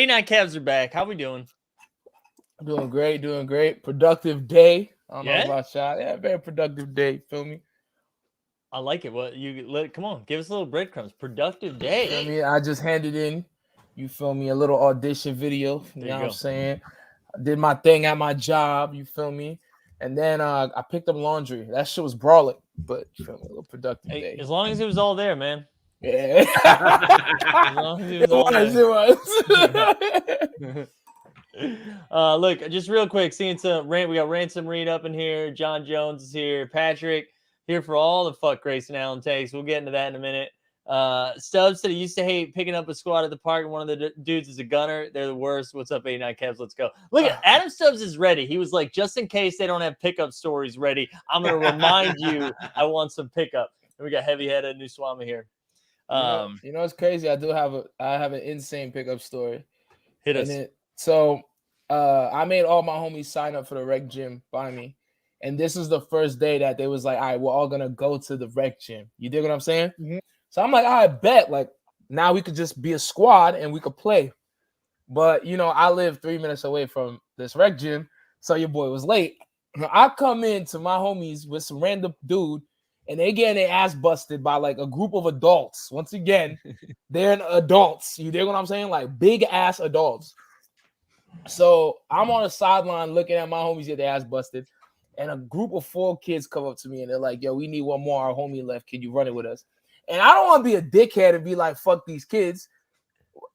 89 Cavs are back. How we doing? Doing great. Productive day. I don't know Yeah? about y'all. Yeah, very productive day. Feel me? I like it. Come on, give us a little breadcrumbs. Productive Feel day. me? I just handed in, you feel me, a little audition video. You There know you what I'm go. saying? I did my thing at my job, you feel me? And then I picked up laundry. That shit was brawling, but you feel me, a little productive Hey, day. as long as it was all there, man. Yeah. As long as it was all there. It was. Look, just real quick, seeing some Rant. We got Ransom Reed up in here. John Jones is here. Patrick here for all the fuck Grayson Allen takes. We'll get into that in a minute. Stubbs said he used to hate picking up a squad at the park, and one of the dudes is a gunner. They're the worst. What's up, 89 Cavs? Let's go. Look at Adam Stubbs is ready. He was like, just in case they don't have pickup stories ready, I'm gonna remind you I want some pickup. And we got heavy headed new Swami here. You know, it's crazy. I have an insane pickup story. Hit us. I made all my homies sign up for the rec gym by me. And this is the first day that they was like, all right, we're all gonna go to the rec gym. You dig what I'm saying? Mm-hmm. So I'm like, I bet like now we could just be a squad and we could play. But you know, I live 3 minutes away from this rec gym, so your boy was late. I come in to my homies with some random dude, and they getting their ass busted by like a group of adults. Once again, they're adults. You dig what I'm saying? Like big ass adults. So I'm on the sideline looking at my homies get their ass busted, and a group of 4 kids come up to me and they're like, "Yo, we need one more. Our homie left. Can you run it with us?" And I don't want to be a dickhead and be like, "Fuck these kids."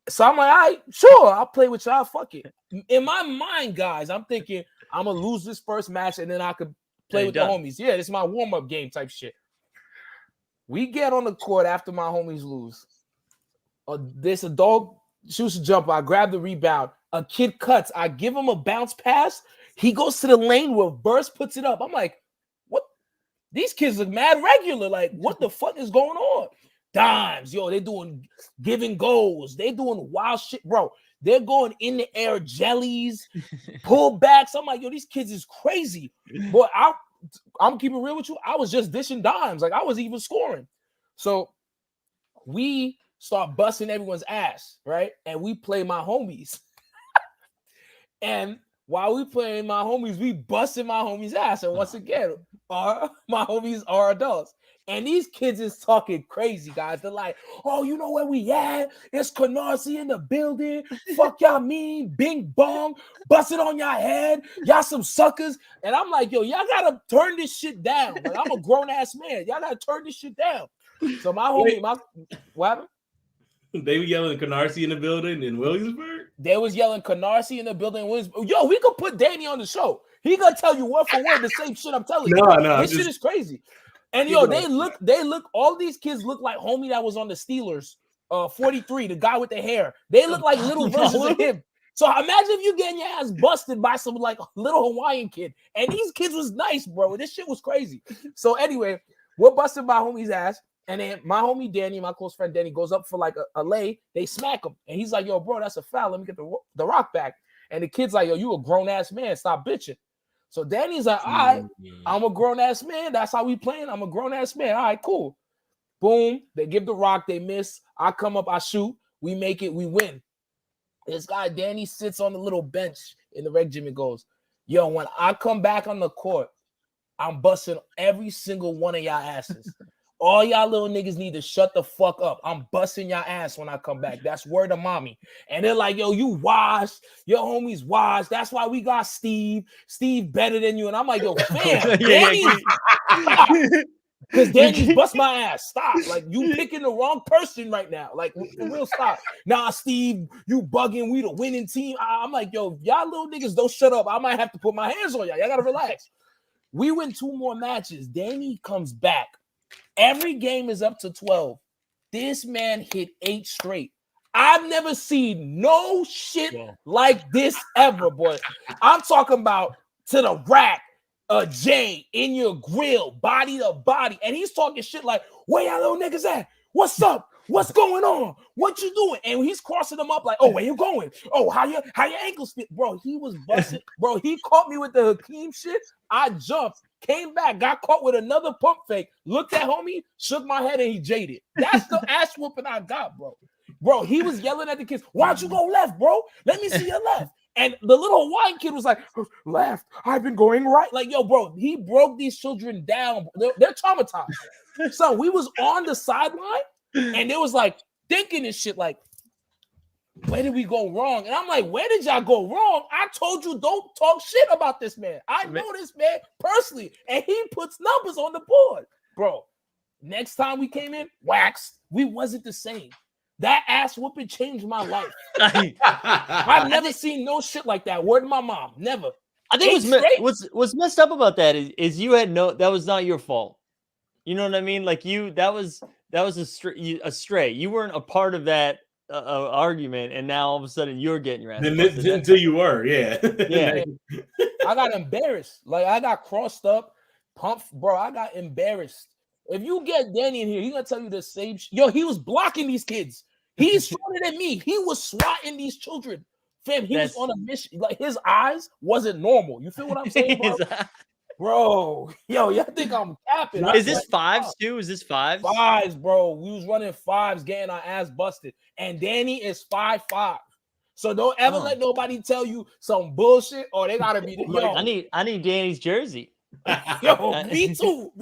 So I'm like, "All right, sure, I'll play with y'all. Fuck it." In my mind, guys, I'm thinking I'm gonna lose this first match and then I could play with the homies. Yeah, this is my warm-up game type shit. We get on the court after my homies lose. This adult shoots a jumper. I grab the rebound. A kid cuts. I give him a bounce pass. He goes to the lane where Burst puts it up. I'm like, what? These kids look mad regular. Like, what the fuck is going on? Dimes, yo, they're doing giving goals. They're doing wild shit, bro. They're going in the air, jellies, pullbacks. I'm like, yo, these kids is crazy. Boy, I'm keeping real with you. I was just dishing dimes. Like, I was even scoring. So we start busting everyone's ass, right? And we play my homies. And while we playing my homies, we busting my homies' ass. And once again, my homies are adults. And these kids is talking crazy, guys. They're like, "Oh, you know where we at? It's Canarsie in the building. Fuck y'all mean, bing bong, bust it on y'all head. Y'all some suckers." And I'm like, yo, y'all gotta turn this shit down. Like, I'm a grown-ass man. Y'all gotta turn this shit down. So my homie, what happened? They were yelling Canarsie in the building in Williamsburg? They was yelling Canarsie in the building in Williamsburg. Yo, we could put Danny on the show. He gonna tell you word for word the same shit I'm telling you. No, this shit is crazy. And yo, they look, all these kids look like homie that was on the Steelers, 43, the guy with the hair. They look like little versions of him. So imagine if you getting your ass busted by some like little Hawaiian kid. And these kids was nice, bro. This shit was crazy. So anyway, we're busting my homie's ass. And then my homie Danny, my close friend Danny, goes up for like a lay. They smack him. And he's like, "Yo, bro, that's a foul. Let me get the rock back." And the kid's like, "Yo, you a grown-ass man. Stop bitching." So Danny's like, "All right, I'm a grown-ass man. That's how we playing. I'm a grown-ass man. All right, cool." Boom. They give the rock. They miss. I come up. I shoot. We make it. We win. This guy, Danny, sits on the little bench in the rec gym and goes, "Yo, when I come back on the court, I'm busting every single one of y'all asses. All y'all little niggas need to shut the fuck up. I'm busting y'all ass when I come back. That's word of mommy." And they're like, "Yo, you washed. Your homies washed. That's why we got Steve. Steve better than you." And I'm like, "Yo, fam, Danny's because Danny's bust my ass. Stop. Like, you picking the wrong person right now. Like, for real, stop. Nah, Steve, you bugging. We the winning team." I'm like, "Yo, y'all little niggas don't shut up. I might have to put my hands on y'all. Y'all gotta relax." We win 2 more matches. Danny comes back. Every game is up to 12. This man hit 8 straight. I've never seen no shit like this ever, boy. I'm talking about to the rack, a J in your grill, body to body. And he's talking shit like, "Where y'all little niggas at? What's up? What's going on? What you doing?" And he's crossing them up like, "Oh, where you going? Oh, how your ankles fit?" Bro, he was busting. Bro, he caught me with the Hakeem shit. I jumped, came back, got caught with another pump fake, looked at homie, shook my head, and he jaded. That's the ass whooping I got, bro. Bro, he was yelling at the kids, why don't you go left, bro? Let me see your left. And the little Hawaiian kid was like, left, I've been going right. Like, yo, bro, he broke these children down. They're traumatized. So we was on the sideline, and it was like thinking this shit like, where did we go wrong? And I'm like, where did y'all go wrong? I told you don't talk shit about this man. I know this man personally, and he puts numbers on the board. Bro, next time we came in, waxed. We wasn't the same. That ass whooping changed my life. I've never seen no shit like that. Word to my mom. Never. I think what's messed up about that is you had that was not your fault. You know what I mean? Like that was a stray. You weren't a part of that argument, and now all of a sudden you're getting your ass busted. Until you were, yeah. I got embarrassed. Like I got crossed up, pumped, bro. I got embarrassed. If you get Danny in here, he's gonna tell you the same. Yo, he was blocking these kids. He's stronger than me. He was swatting these children. Fam, he was on a mission. Like his eyes wasn't normal. You feel what I'm saying, bro? Bro, yo, y'all think I'm capping? Is this fives too? Is this fives? Fives, bro. We was running fives, getting our ass busted. And Danny is 5'5". So don't ever let nobody tell you some bullshit or they gotta be. Yo, I need Danny's jersey. Yo, me too,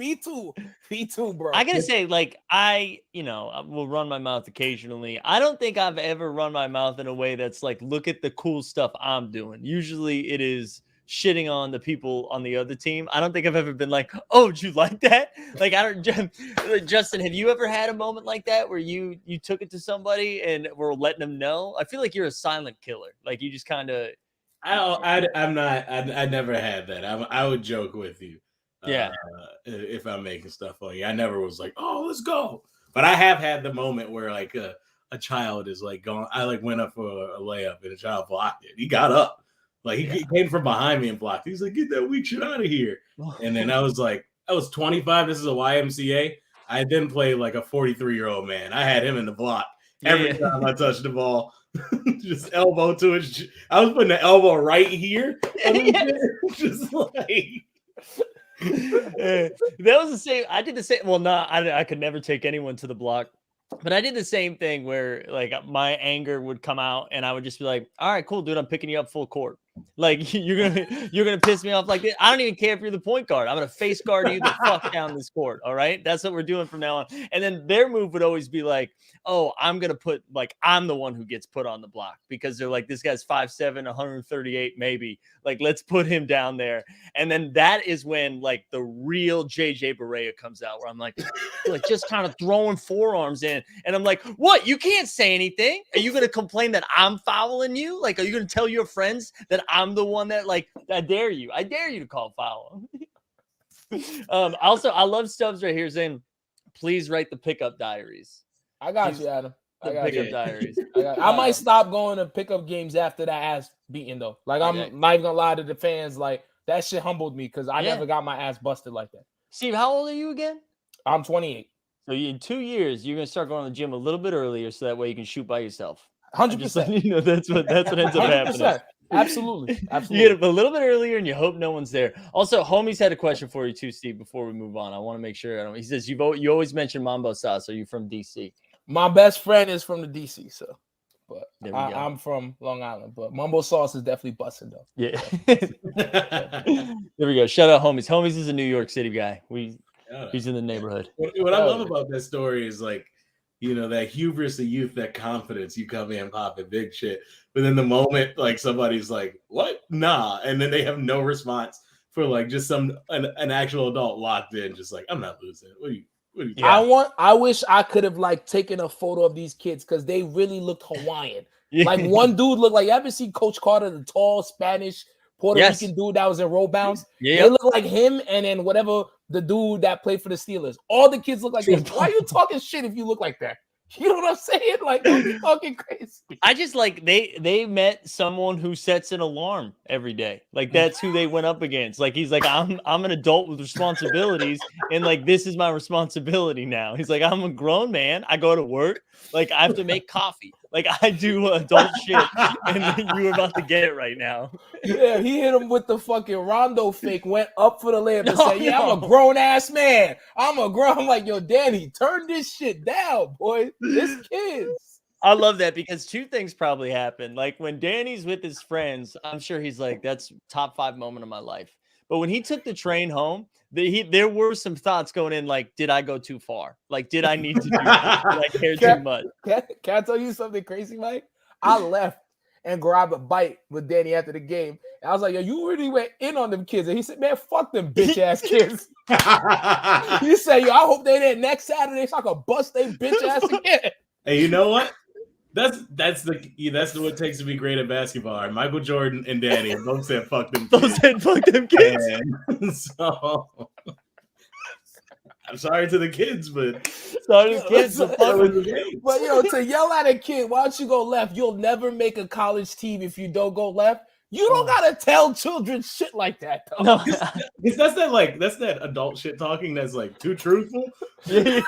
bro. I gotta say, like, I will run my mouth occasionally. I don't think I've ever run my mouth in a way that's like, look at the cool stuff I'm doing. Usually it is shitting on the people on the other team. I don't think I've ever been like, oh, did you like that? Like, I don't. Justin, have you ever had a moment like that where you took it to somebody and were letting them know? I feel like you're a silent killer. Like you just kind of. I'm not. I never had that. I would joke with you. Yeah. If I'm making stuff on you, I never was like, oh, let's go. But I have had the moment where like a child is like going. I like went up for a layup and a child blocked it. He got up. Like he came from behind me and blocked. He's like, get that weak shit out of here. And then I was like, I was 25. This is a YMCA. I then played like a 43-year-old man. I had him in the block every time I touched the ball. Just elbow to it. I was putting the elbow right here. Just like that was the same. I did the same. Well, I could never take anyone to the block. But I did the same thing where like my anger would come out and I would just be like, all right, cool, dude, I'm picking you up full court. Like you're gonna piss me off like this. I don't even care if you're the point guard. I'm gonna face guard you the fuck down this court. All right. That's what we're doing from now on. And then their move would always be like, oh, I'm gonna put like I'm the one who gets put on the block because they're like, this guy's 5'7", 138, maybe. Like, let's put him down there. And then that is when like the real JJ Barea comes out where I'm like just kind of throwing forearms in. And I'm like, what? You can't say anything. Are you gonna complain that I'm fouling you? Like, are you gonna tell your friends that I'm the one that like I dare you to call foul. Also, I love Stubbs right here saying, please write the pickup diaries. I got you, Adam. Pickup diaries. I might stop going to pickup games after that ass beating though. Like I'm not even gonna lie to the fans. Like that shit humbled me because I never got my ass busted like that. Steve, how old are you again? I'm 28. So in 2 years, you're gonna start going to the gym a little bit earlier so that way you can shoot by yourself. 100%. You know, that's what ends up happening. Absolutely. You get up a little bit earlier and you hope no one's there. Also, Homies had a question for you too, Steve, before we move on. I want to make sure. He says, you always mention Mambo sauce. Are you from DC? My best friend is from the DC, so. But I'm from Long Island. But Mambo sauce is definitely busting, though. Yeah. There we go. Shout out Homies. Homies is a New York City guy. He's in the neighborhood. What I love about that story is like, you know, that hubris of youth, that confidence, you come in popping big shit. But then the moment like somebody's like, what? Nah. And then they have no response for like just an actual adult locked in, just like, I'm not losing. What are you I wish I could have like taken a photo of these kids because they really looked Hawaiian. Like one dude looked like, you ever see Coach Carter, the tall Spanish Puerto Rican dude that was in roll bounce? They look like him, and then whatever the dude that played for the Steelers. All the kids look like this. Why are you talking shit if you look like that? You know what I'm saying? Like, don't be fucking crazy. I just like they met someone who sets an alarm every day. Like that's who they went up against. Like he's like, I'm an adult with responsibilities, and like this is my responsibility now. He's like, I'm a grown man. I go to work. Like I have to make coffee. Like I do adult shit, and you were about to get it right now. Yeah, he hit him with the fucking Rondo fake, went up for the layup and said, yeah, I'm a grown ass man. I'm like, yo, Danny, turn this shit down, boy. This kids. I love that because two things probably happen. Like when Danny's with his friends, I'm sure he's like, "That's top 5 moment of my life." But when he took the train home, there were some thoughts going in, like, "Did I go too far? Like, did I need to do this? Did I care too much?" Can I tell you something crazy, Mike? I left and grabbed a bite with Danny after the game. And I was like, yo, you really went in on them kids. And he said, man, fuck them bitch ass kids. He said, yo, I hope they there next Saturday so I can bust they bitch ass again. Hey, you know what? That's what it takes to be great at basketball. Right? Michael Jordan and Danny both said fuck them kids. Both said fuck them kids. And so I'm sorry to the kids, but sorry to the kids. But to yell at a kid, why don't you go left? You'll never make a college team if you don't go left. You don't gotta tell children shit like that, though. No. That's that adult shit talking that's like too truthful. Yeah.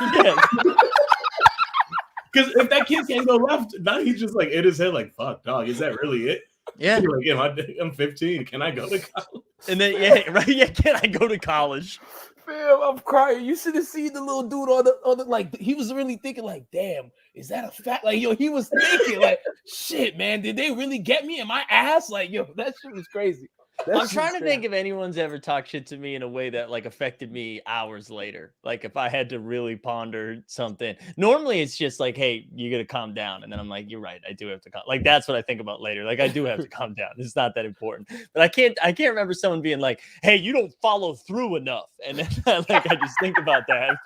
Because if that kid can't go left, now he's just like in his head, like, fuck, dog, is that really it? Yeah. You're like, I'm 15. Can I go to college? And then, yeah, right. Yeah, can I go to college? Fam, I'm crying. You should have seen the little dude on the like. He was really thinking, like, damn, is that a fact? Like, he was thinking, like, shit, man, did they really get me in my ass? Like, that shit was crazy. I'm trying to think if anyone's ever talked shit to me in a way that like affected me hours later. Like if I had to really ponder something. Normally it's just like, hey, you got to calm down. And then I'm like, you're right. I do have to calm. Like that's what I think about later. Like I do have to calm down. It's not that important. But I can't remember someone being like, hey, you don't follow through enough. And then like I just think about that.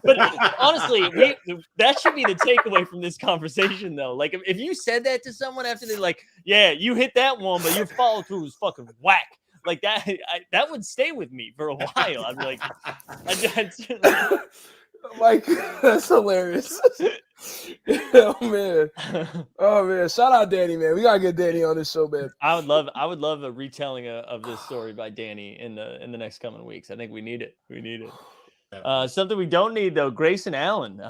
But honestly, that should be the takeaway from this conversation though. Like if you said that to someone after they're like, yeah, you hit that one, but your follow through was fucking whack. Like that, that would stay with me for a while. I'd be like, like that's hilarious. Oh man! Shout out Danny, man. We gotta get Danny on this show, man. I would love a retelling of this story by Danny in the next coming weeks. I think we need it. Something we don't need though. Grayson Allen,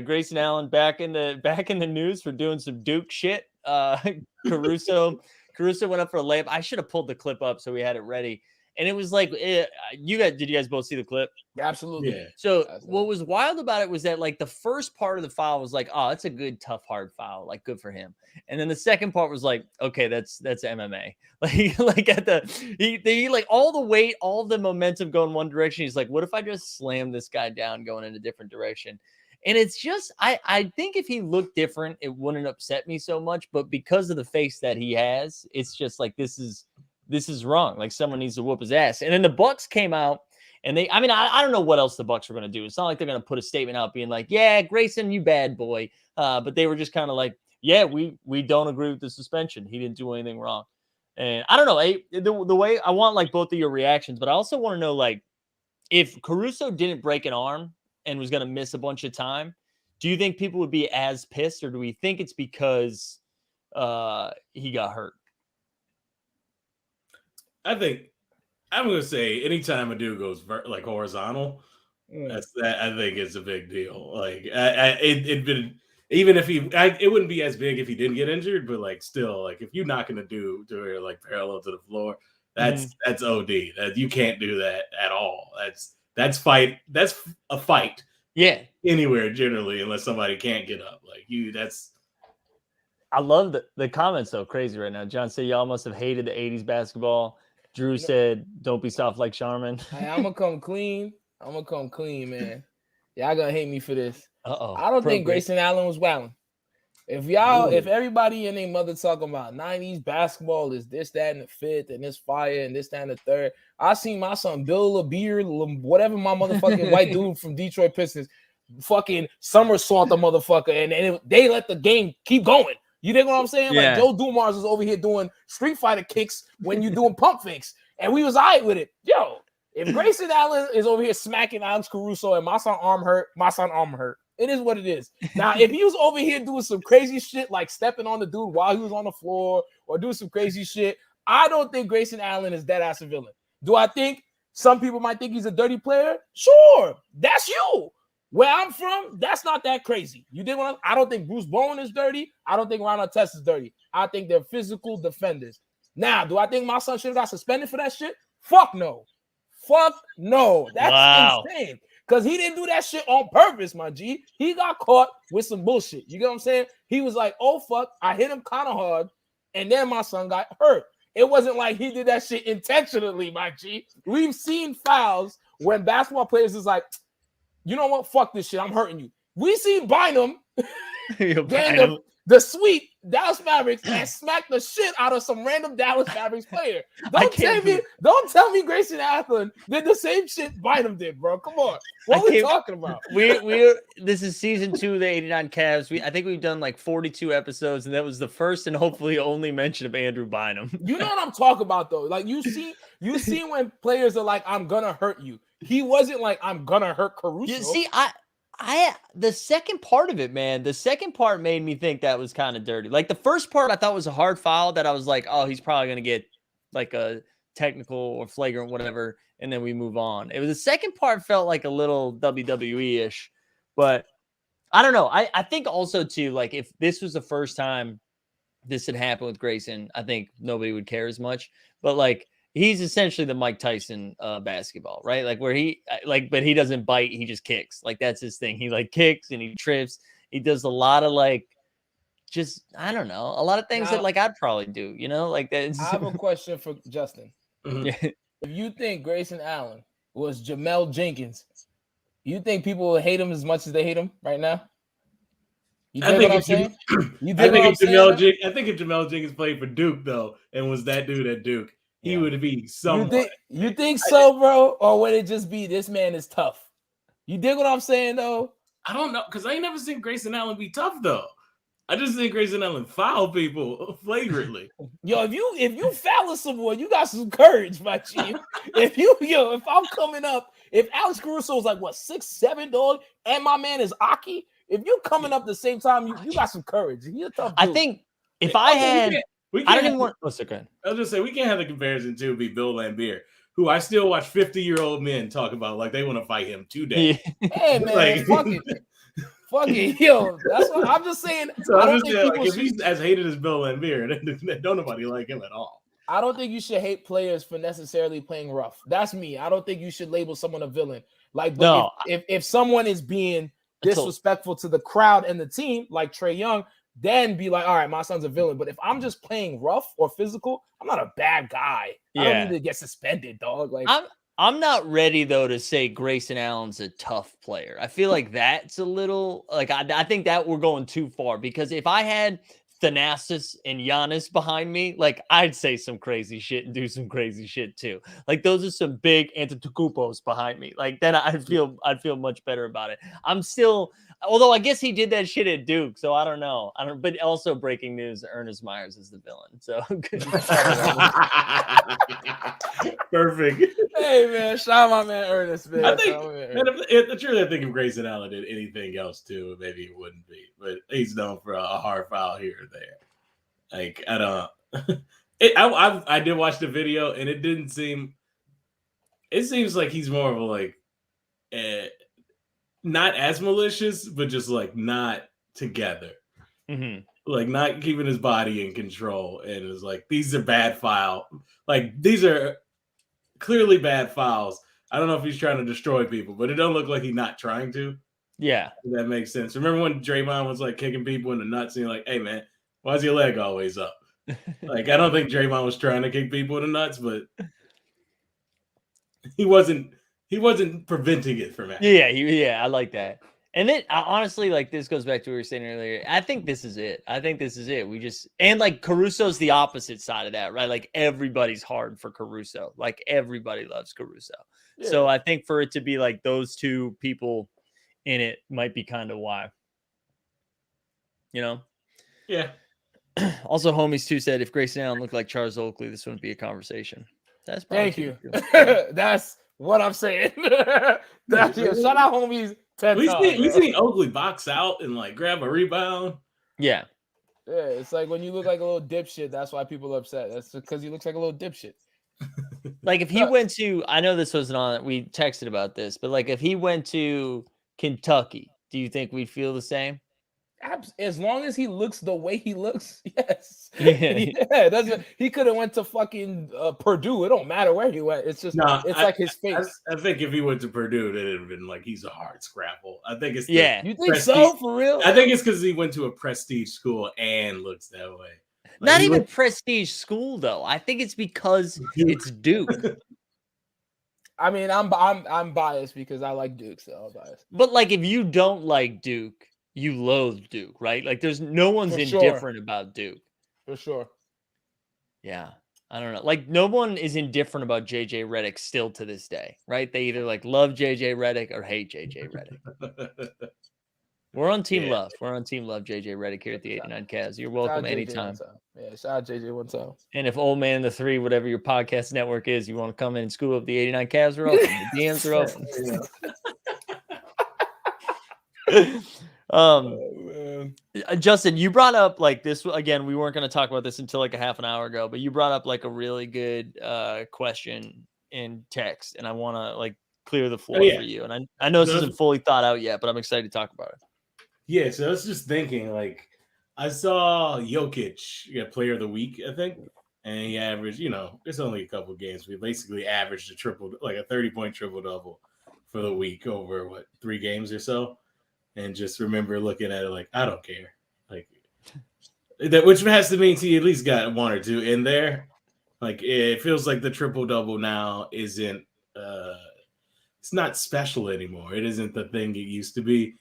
Grayson Allen back in the news for doing some Duke shit. Caruso went up for a layup. I should have pulled the clip up so we had it ready. And it was like, did you guys both see the clip? Absolutely. Yeah. So what was wild about it was that like the first part of the foul was like, oh, it's a good, tough, hard foul. Like good for him. And then the second part was like, okay, that's MMA. Like at he like all the weight, all the momentum going one direction. He's like, what if I just slam this guy down going in a different direction? And it's just, I think if he looked different, it wouldn't upset me so much. But because of the face that he has, it's just like, this is wrong. Like someone needs to whoop his ass. And then the Bucks came out and I don't know what else the Bucks were going to do. It's not like they're going to put a statement out being like, yeah, Grayson, you bad boy. But they were just kind of like, yeah, we don't agree with the suspension. He didn't do anything wrong. And I don't know, the way I want like both of your reactions, but I also want to know like if Caruso didn't break an arm and was going to miss a bunch of time, do you think people would be as pissed, or do we think it's because he got hurt? I think I'm going to say anytime a dude goes like horizontal, I think it's a big deal. Like it wouldn't be as big if he didn't get injured, but like still, like if you're not going to do it like parallel to the floor, that's OD. That you can't do that at all. That's a fight. Yeah. Anywhere generally, unless somebody can't get up. Like I love the comments though. Crazy right now. John said y'all must have hated the 80s basketball. Drew said, don't be soft like Charmin. Hey, I'm gonna come clean, man. Y'all gonna hate me for this. Uh-oh. I don't think Grayson Allen was wilding. If everybody and their mother talking about 90s basketball is this, that, and the fifth, and this fire, and this, that, and the third, I seen my son Bill LeBeer, whatever my motherfucking white dude from Detroit Pistons, fucking somersault the motherfucker, and they let the game keep going. You dig what I'm saying? Yeah. Like Joe Dumars was over here doing Street Fighter kicks when you doing pump fakes, and we was all right with it. Yo, if Grayson Allen is over here smacking Alex Caruso and my son arm hurt. It is what it is. Now, if he was over here doing some crazy shit like stepping on the dude while he was on the floor or doing some crazy shit, I don't think Grayson Allen is that ass a villain. Do I think some people might think he's a dirty player? Sure, that's you. Where I'm from, that's not that crazy. You did what I don't think Bruce Bowen is dirty. I don't think Ron Artest is dirty. I think they're physical defenders. Now, do I think my son should have got suspended for that shit? Fuck no. That's insane. Because he didn't do that shit on purpose, my G. He got caught with some bullshit. You get what I'm saying? He was like, oh, fuck, I hit him kind of hard, and then my son got hurt. It wasn't like he did that shit intentionally, my G. We've seen fouls when basketball players is like, you know what? Fuck this shit. I'm hurting you. We seen Bynum getting the sweep Dallas Mavericks and smack the shit out of some random Dallas Mavericks player. Don't tell me Grayson Allen did the same shit Bynum did, bro. Come on. What are we talking about? This is season 2 of the 89 Cavs. I think we've done like 42 episodes, and that was the first and hopefully only mention of Andrew Bynum. You know what I'm talking about, though. Like you see when players are like, I'm gonna hurt you. He wasn't like, I'm gonna hurt Caruso. You see, the second part of it, man, the second part made me think that was kind of dirty. Like the first part I thought was a hard foul that I was like, oh, he's probably going to get like a technical or flagrant, whatever. And then we move on. It was the second part felt like a little WWE-ish, but I don't know. I think also too, like if this was the first time this had happened with Grayson, I think nobody would care as much, but like, he's essentially the Mike Tyson basketball, right? Like where but he doesn't bite, he just kicks. Like that's his thing. He like kicks and he trips. He does a lot of like, just, I don't know, a lot of things that like I'd probably do, you know, like that. I have a question for Justin. Mm-hmm. If you think Grayson Allen was Jamel Jenkins, you think people will hate him as much as they hate him right now? I think if Jamel Jenkins played for Duke though, and was that dude at Duke, he would be someone. You think so, bro? Or would it just be this man is tough? You dig what I'm saying, though? I don't know, because I ain't never seen Grayson Allen be tough, though. I just think Grayson Allen foul people flagrantly. Yo, if you foul someone, you got some courage, my chief. if I'm coming up, if Alex Caruso is like, what, 6'7", dog, and my man is Aki, if you coming up the same time, you got some courage. He's a tough dude. I think if I had... I don't even want. I'll just say we can't have the comparison to be Bill Laimbeer, who I still watch 50-year-old men talk about like they want to fight him today. Yeah. Hey man, fuck it, yo. That's what I'm just saying. So I'm just saying, like, if he's as hated as Bill Laimbeer, then don't nobody like him at all. I don't think you should hate players for necessarily playing rough. That's me. I don't think you should label someone a villain. Like, but if someone is being disrespectful to the crowd and the team, like Trae Young, then be like, all right, my son's a villain. But if I'm just playing rough or physical, I'm not a bad guy. I don't need to get suspended, dog. Like I'm not ready though to say Grayson Allen's a tough player. I feel like that's a little like I think that we're going too far, because if I had Thanasis and Giannis behind me, like I'd say some crazy shit and do some crazy shit too. Like those are some big Antetokounmpos behind me. Like then I'd feel much better about it. I'm still, although I guess he did that shit at Duke, so I don't know. But also breaking news: Ernest Myers is the villain. So perfect. Hey man, shout out my man Ernest. Man. I think if Grayson Allen did anything else too, maybe it wouldn't be. But he's known for a hard foul here or there. Like I don't. I did watch the video, and it didn't seem. It seems like he's more of a like, not as malicious, but just like not together. Mm-hmm. Like not keeping his body in control, and it's like these are bad foul. Like these are clearly bad fouls. I don't know if he's trying to destroy people, but it don't look like he's not trying to. Yeah, if that makes sense. Remember when Draymond was like kicking people in the nuts, and you're like, "Hey man, why's your leg always up?" Like I don't think Draymond was trying to kick people in the nuts, but he wasn't preventing it from happening. Yeah, I like that. And then honestly, like this goes back to what we were saying earlier. I think this is it. We just, and like Caruso's the opposite side of that, right? Like everybody's hard for Caruso. Like everybody loves Caruso. Yeah. So I think for it to be like those two people in it might be kind of why. You know? Yeah. Also, Homies too said if Grayson Allen looked like Charles Oakley, this wouldn't be a conversation. That's thank you. That's what I'm saying. Shout out Homies. We seen Oakley box out and like grab a rebound. Yeah. Yeah, it's like when you look like a little dipshit, that's why people are upset. That's because he looks like a little dipshit. Like if he went to, I know this wasn't on, we texted about this, but like if he went to Kentucky, do you think we'd feel the same? As long as he looks the way he looks, yes. Yeah. He could have went to fucking Purdue. It don't matter where he went. It's just it's like his face. I think if he went to Purdue, it'd have been like he's a hard scrapple. I think it's Yeah. You think so, for real? I think it's because he went to a prestige school and looks that way. Like, Not even prestige school though. I think it's because it's Duke. I mean, I'm biased because I like Duke, so I'm biased. But like, if you don't like Duke, you loathe Duke, right? Like, there's no one's indifferent about Duke. For sure. Yeah, I don't know. Like, no one is indifferent about JJ Redick still to this day, right? They either like love JJ Redick or hate JJ Redick. We're on Team Love. We're on Team Love, JJ Redick here at the 89 Cavs. You're welcome anytime. Yeah, shout out JJ one time. And if Old Man the 3, whatever your podcast network is, you want to come in and school up the 89 Cavs are open. The DMs are open. Justin, you brought up like this again. We weren't going to talk about this until like a half an hour ago, but you brought up like a really good question in text, and I want to like clear the floor for you. And I know this isn't fully thought out yet, but I'm excited to talk about it. Yeah, so I was just thinking, like, I saw Jokic get Player of the Week, I think, and he averaged, it's only a couple games. We basically averaged a 30-point triple-double for the week over, 3 games or so. And just remember looking at it like, I don't care. Like, that, which has to mean he at least got 1 or 2 in there. Like, it feels like the triple-double now isn't, it's not special anymore. It isn't the thing it used to be.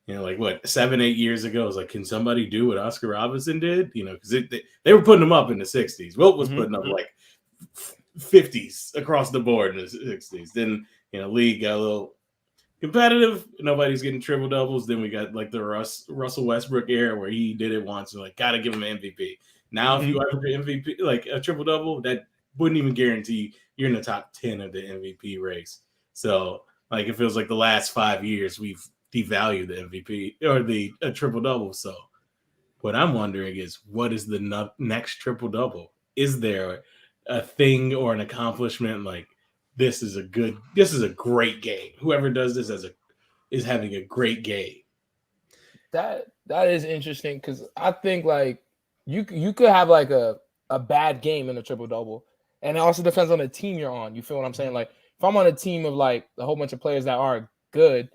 7-8 years ago, it was like, can somebody do what Oscar Robertson did? Because they were putting him up in the 60s. Wilt was putting up like 50s across the board in the 60s. Then, league got a little competitive. Nobody's getting triple doubles. Then we got like the Russell Westbrook era where he did it once and like, got to give him an MVP. Now, if you ever get MVP, like a triple double, that wouldn't even guarantee you're in the top 10 of the MVP race. So, like, it feels like the last 5 years we've devalue the MVP or the triple double. So what I'm wondering is, what is the next triple double? Is there a thing or an accomplishment like this is a great game? Whoever does this is having a great game. That is interesting because I think like you could have like a bad game in a triple double, and it also depends on the team you're on. You feel what I'm saying? Like if I'm on a team of like a whole bunch of players that are good,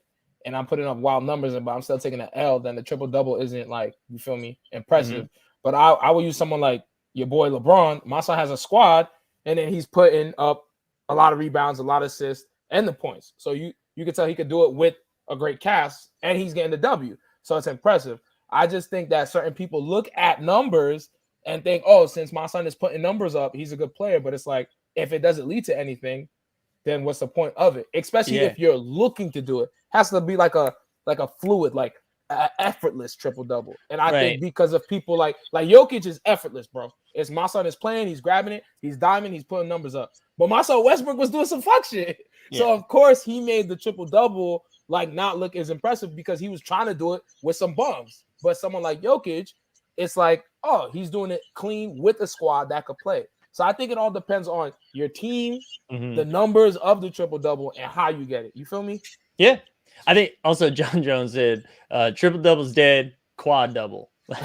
and I'm putting up wild numbers, but I'm still taking an L, then the triple-double isn't like, you feel me, impressive. Mm-hmm. But I will use someone like your boy LeBron. My son has a squad, and then he's putting up a lot of rebounds, a lot of assists, and the points. So you can tell he could do it with a great cast, and he's getting the W. So it's impressive. I just think that certain people look at numbers and think, oh, since my son is putting numbers up, he's a good player. But it's like, if it doesn't lead to anything, then what's the point of it? Especially if you're looking to do it. Has to be like a fluid, like an effortless triple double. And I think because of people like Jokic is effortless, bro. It's my son is playing, he's grabbing it, he's diving, he's putting numbers up. But my son Westbrook was doing some fuck shit. Yeah. So of course he made the triple double like not look as impressive because he was trying to do it with some bums. But someone like Jokic, it's like, oh, he's doing it clean with a squad that could play. So I think it all depends on your team, the numbers of the triple double, and how you get it. You feel me? Yeah. I think also John Jones said triple double's dead, quad double. Yo,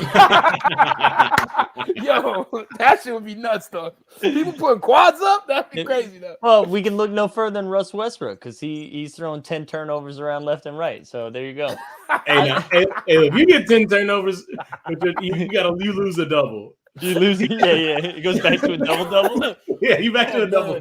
that shit would be nuts though. People putting quads up, that'd be crazy though. Well, we can look no further than Russ Westbrook because he's throwing 10 turnovers around left and right. So there you go. Hey, if you get 10 turnovers, you lose a double. You lose it, yeah. It goes back to a double. Yeah, you back to a double.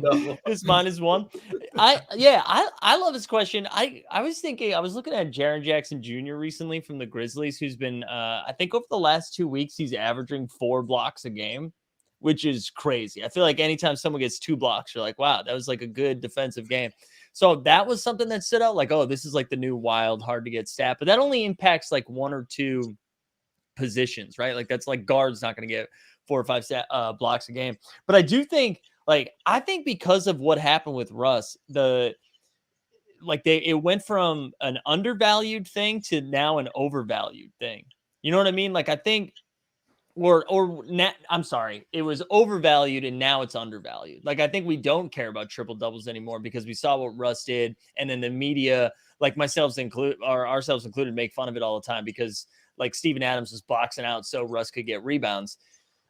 It's -1. I love this question. I was thinking, I was looking at Jaren Jackson Jr. recently from the Grizzlies, who's been I think over the last 2 weeks he's averaging 4 blocks a game, which is crazy. I feel like anytime someone gets 2 blocks, you're like, wow, that was like a good defensive game. So that was something that stood out, like, oh, this is like the new wild, hard to get stat, but that only impacts like 1 or 2 positions, right? Like that's like guards not going to get 4 or 5 blocks a game. But I do think, I think because of what happened with Russ, it went from an undervalued thing to now an overvalued thing. You know what I mean? Like I think, I'm sorry, it was overvalued and now it's undervalued. Like I think we don't care about triple doubles anymore because we saw what Russ did, and then the media, like ourselves included, make fun of it all the time because like Steven Adams was boxing out so Russ could get rebounds.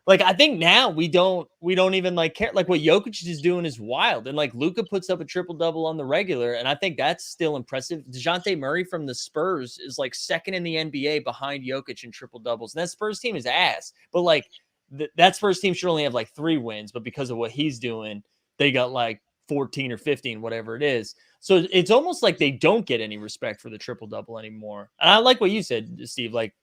Like, I think now we don't even like care. Like what Jokic is doing is wild. And like Luka puts up a triple-double on the regular. And I think that's still impressive. DeJounte Murray from the Spurs is like second in the NBA behind Jokic in triple-doubles. And that Spurs team is ass. But like that Spurs team should only have like 3 wins. But because of what he's doing, they got like 14 or 15, whatever it is. So it's almost like they don't get any respect for the triple-double anymore. And I like what you said, Steve. Like,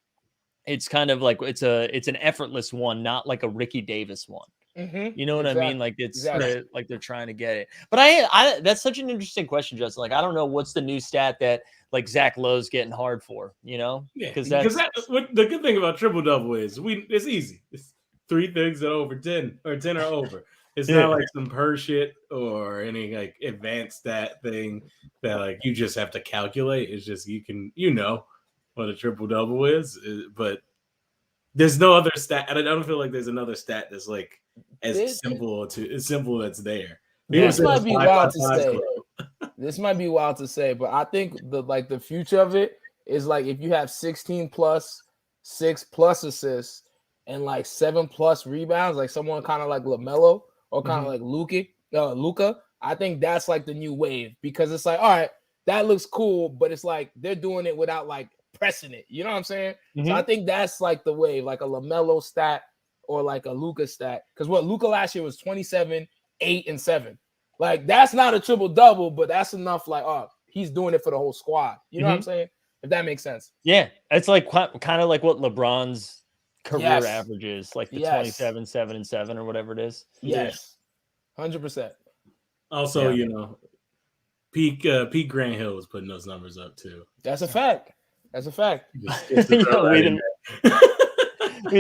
it's kind of like it's an effortless one, not like a Ricky Davis one. You know what I mean? Like it's like they're trying to get it. But I that's such an interesting question, Justin. Like I don't know what's the new stat that like Zach Lowe's getting hard for. You know? Yeah, because what the good thing about triple double is it's easy. It's 3 things that are over 10 or 10 or over. It's not like some per shit or any like advanced stat thing that like you just have to calculate. It's just what a triple double is, but there's no other stat, and I don't feel like there's another stat that's like as simple that's there. This might be wild to say. This might be wild to say, but I think the future of it is like if you have 16 plus, 6 plus assists, and like 7 plus rebounds, like someone kind of like LaMelo or kind of like Luka. I think that's like the new wave because it's like, all right, that looks cool, but it's like they're doing it without like pressing it. You know what I'm saying? So I think that's like the wave, like a LaMelo stat or like a Luka stat. Because what Luka last year was 27, 8, and 7. Like that's not a triple double, but that's enough. Like, oh, he's doing it for the whole squad. You know what I'm saying? If that makes sense. Yeah, it's like kind of like what LeBron's career average is, like the 27, 7, and 7 or whatever it is. Yes, 100%. Also, Peak Grant Hill was putting those numbers up too. That's a fact. That's a fact. We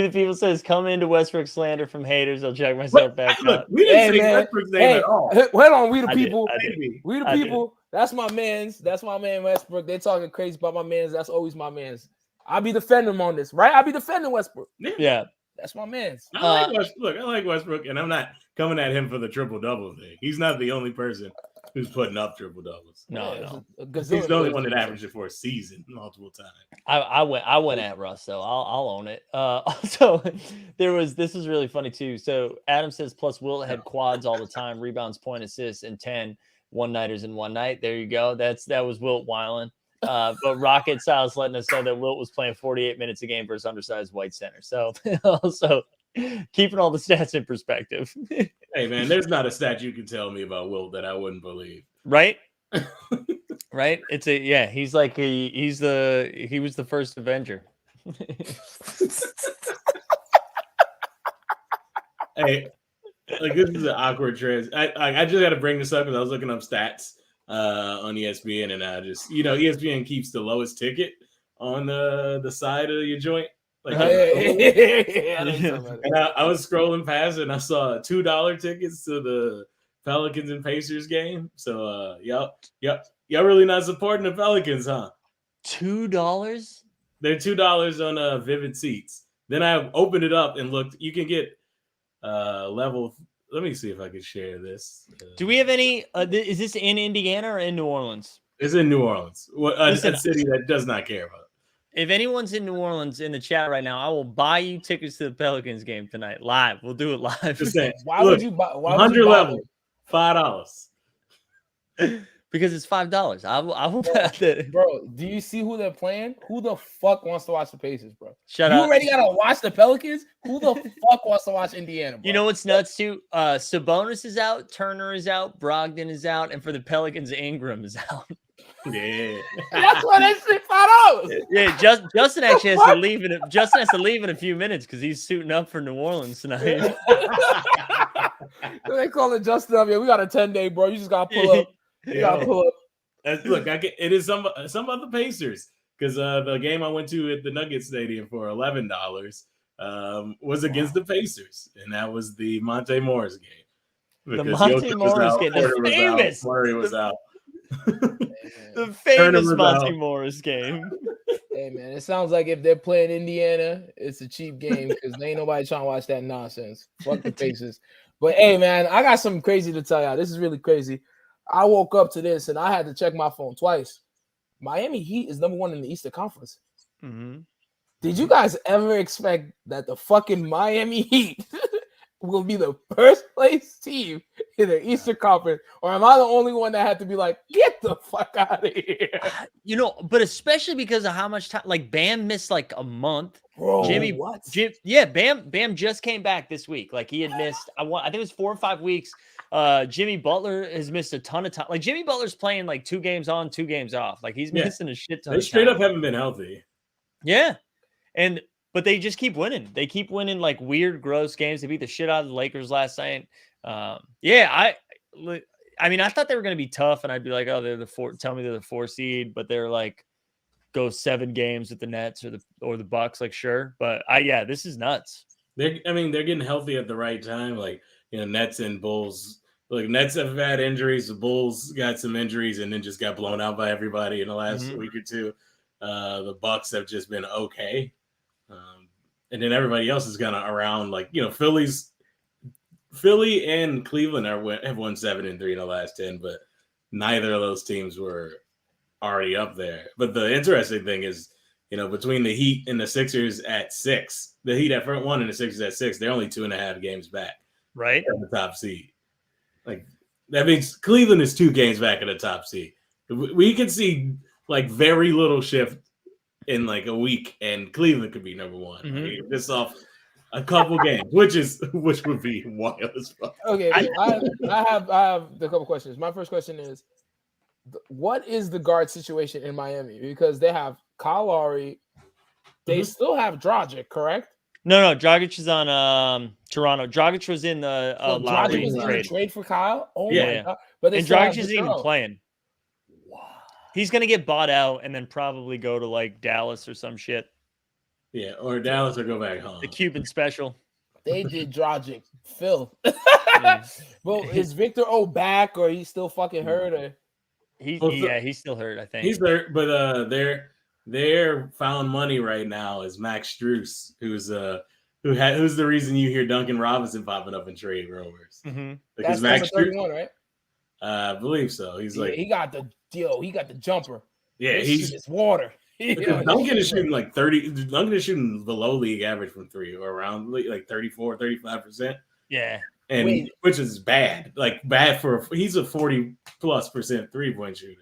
the people says come into Westbrook slander from haters. I'll check myself back look, up. We didn't say Westbrook's name at all. Hold on, we the people. We the I people. That's my man's. That's my man Westbrook. They talking crazy about my man's. That's always my man's. I'll be defending him on this, right? I'll be defending Westbrook. Yeah. That's my man's. I like Westbrook, and I'm not coming at him for the triple double thing. He's not the only person who's putting up triple doubles. No. He's the only one that averaged it for a season multiple times. I went at Russ, so I'll own it. Also, this is really funny too. So Adam says plus Wilt had quads all the time, rebounds, point assists, and 10 one-nighters in one night. There you go. That was Wilt Weiland. But Rocket Styles letting us know that Wilt was playing 48 minutes a game versus undersized white center. So also keeping all the stats in perspective. Hey man, there's not a stat you can tell me about Wilt that I wouldn't believe. Right? Right? He's like he was the first Avenger. Hey, like this is an awkward trend. I just got to bring this up because I was looking up stats on ESPN, and I just ESPN keeps the lowest ticket on the side of your joint. Like, and I was scrolling past and I saw $2 tickets to the Pelicans and Pacers game. So y'all really not supporting the Pelicans, huh? $2? They're $2 on Vivid Seats. Then I opened it up and looked. You can get level. Let me see if I can share this. Do we have any? Is this in Indiana or in New Orleans? It's in New Orleans, a city that does not care about it. If anyone's in New Orleans in the chat right now, I will buy you tickets to the Pelicans game tonight. Live. We'll do it live. Just saying. Why would you buy? 100 level, $5. Because it's $5. I will bet that. Bro, do you see who they're playing? Who the fuck wants to watch the Pacers, bro? You already gotta watch the Pelicans? Who the fuck wants to watch Indiana, bro? You know what's nuts too? Sabonis is out, Turner is out, Brogdon is out, and for the Pelicans, Ingram is out. Yeah, that's why they say $5. Yeah, Justin actually has to leave Justin has to leave in a few minutes because he's suiting up for New Orleans tonight. They call it Justin up. Yeah, we got a 10-day, bro. You just gotta pull up. You gotta pull up. Look, it is some other Pacers because the game I went to at the Nuggets Stadium for $11 was against the Pacers, and that was the Monte Morris game. The Monte Morris game, the famous. Murray was out. The famous Monte Morris game. Hey man, it sounds like if they're playing Indiana, it's a cheap game because there ain't nobody trying to watch that nonsense. Fuck the Pacers. But hey man, I got something crazy to tell y'all. This is really crazy. I woke up to this and I had to check my phone twice. Miami Heat is number 1 in the Eastern Conference. Mm-hmm. Did you guys ever expect that the fucking Miami Heat will be the first place team in the Eastern Conference? Or am I the only one that had to be like, get the fuck out of here? But especially because of how much time, like Bam missed like a month. Bro, What? Bam just came back this week. Like he had missed, I think it was 4 or 5 weeks. Jimmy Butler has missed a ton of time. Like Jimmy Butler's playing like 2 games on, 2 games off. Like he's missing a shit ton. They straight up haven't been healthy. Yeah. But they just keep winning. They keep winning like weird, gross games. They beat the shit out of the Lakers last night. I mean, I thought they were going to be tough, and I'd be like, oh, they're the 4. Tell me they're the 4 seed, but they're like go 7 games with the Nets or the Bucks. Like, sure, but this is nuts. They're getting healthy at the right time. Like, Nets and Bulls. Like, Nets have had injuries. The Bulls got some injuries and then just got blown out by everybody in the last week or two. The Bucks have just been okay. And then everybody else is kind of around, like, Philly and Cleveland have won 7 and 3 in the last 10, but neither of those teams were already up there. But the interesting thing is, between the Heat and the Sixers at 6, the Heat at 1 and the Sixers at 6, they're only 2.5 games back. Right. From the top seed. Like, that means Cleveland is 2 games back at the top seed. We can see like very little shift in like a week, and Cleveland could be number 1. Like, this off a couple games, which would be wild as fuck. Okay, I have a couple questions. My first question is, what is the guard situation in Miami? Because they have Kyle Lowry, they still have Dragic, correct? No, Dragic is on Toronto. Dragic was in the Dragic was in a trade for Kyle. Oh my god! But Dragic isn't even playing. He's going to get bought out and then probably go to like Dallas or some shit. Yeah, or Dallas or go back home. The Cuban special. They did Dragic. Phil. Well, is Victor O back or he's still fucking hurt? Or he's still hurt, I think. He's hurt, but their found money right now is Max Strus, who's the reason you hear Duncan Robinson popping up in trade rumors. Because Max 31, right? I believe so. He's he got the jumper. Yeah, he's water. Duncan is shooting like 30. Duncan is shooting below league average from 3 or around like 34, 35%. Yeah. And which is bad. Like bad he's a 40+% 3-point shooter.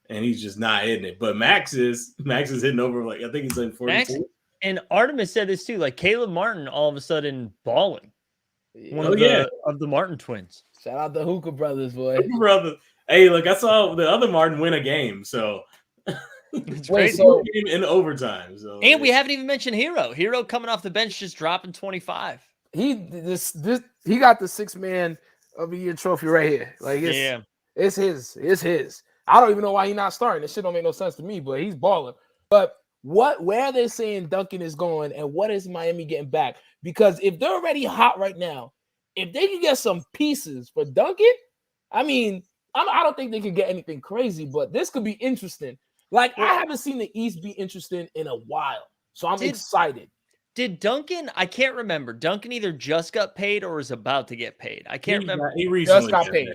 And he's just not hitting it. But Max is hitting over like I think he's like 42. And Artemis said this too, like Caleb Martin all of a sudden balling. One of the Martin twins. Shout out the Hookah brothers, boy. Hookah brothers. Hey, look, I saw the other Martin win a game, so it's crazy. In overtime. So and we haven't even mentioned Hero. Hero coming off the bench just dropping 25. He got the 6th man of the year trophy right here. Like it's his. I don't even know why he's not starting. This shit don't make no sense to me, but he's balling. But where are they saying Duncan is going, and what is Miami getting back? Because if they're already hot right now, if they can get some pieces for Duncan, I mean, I don't think they could get anything crazy, but this could be interesting. Like, I haven't seen the East be interesting in a while, so I'm excited. Did Duncan? I can't remember. Duncan either just got paid or is about to get paid. I can't remember. He recently just got paid.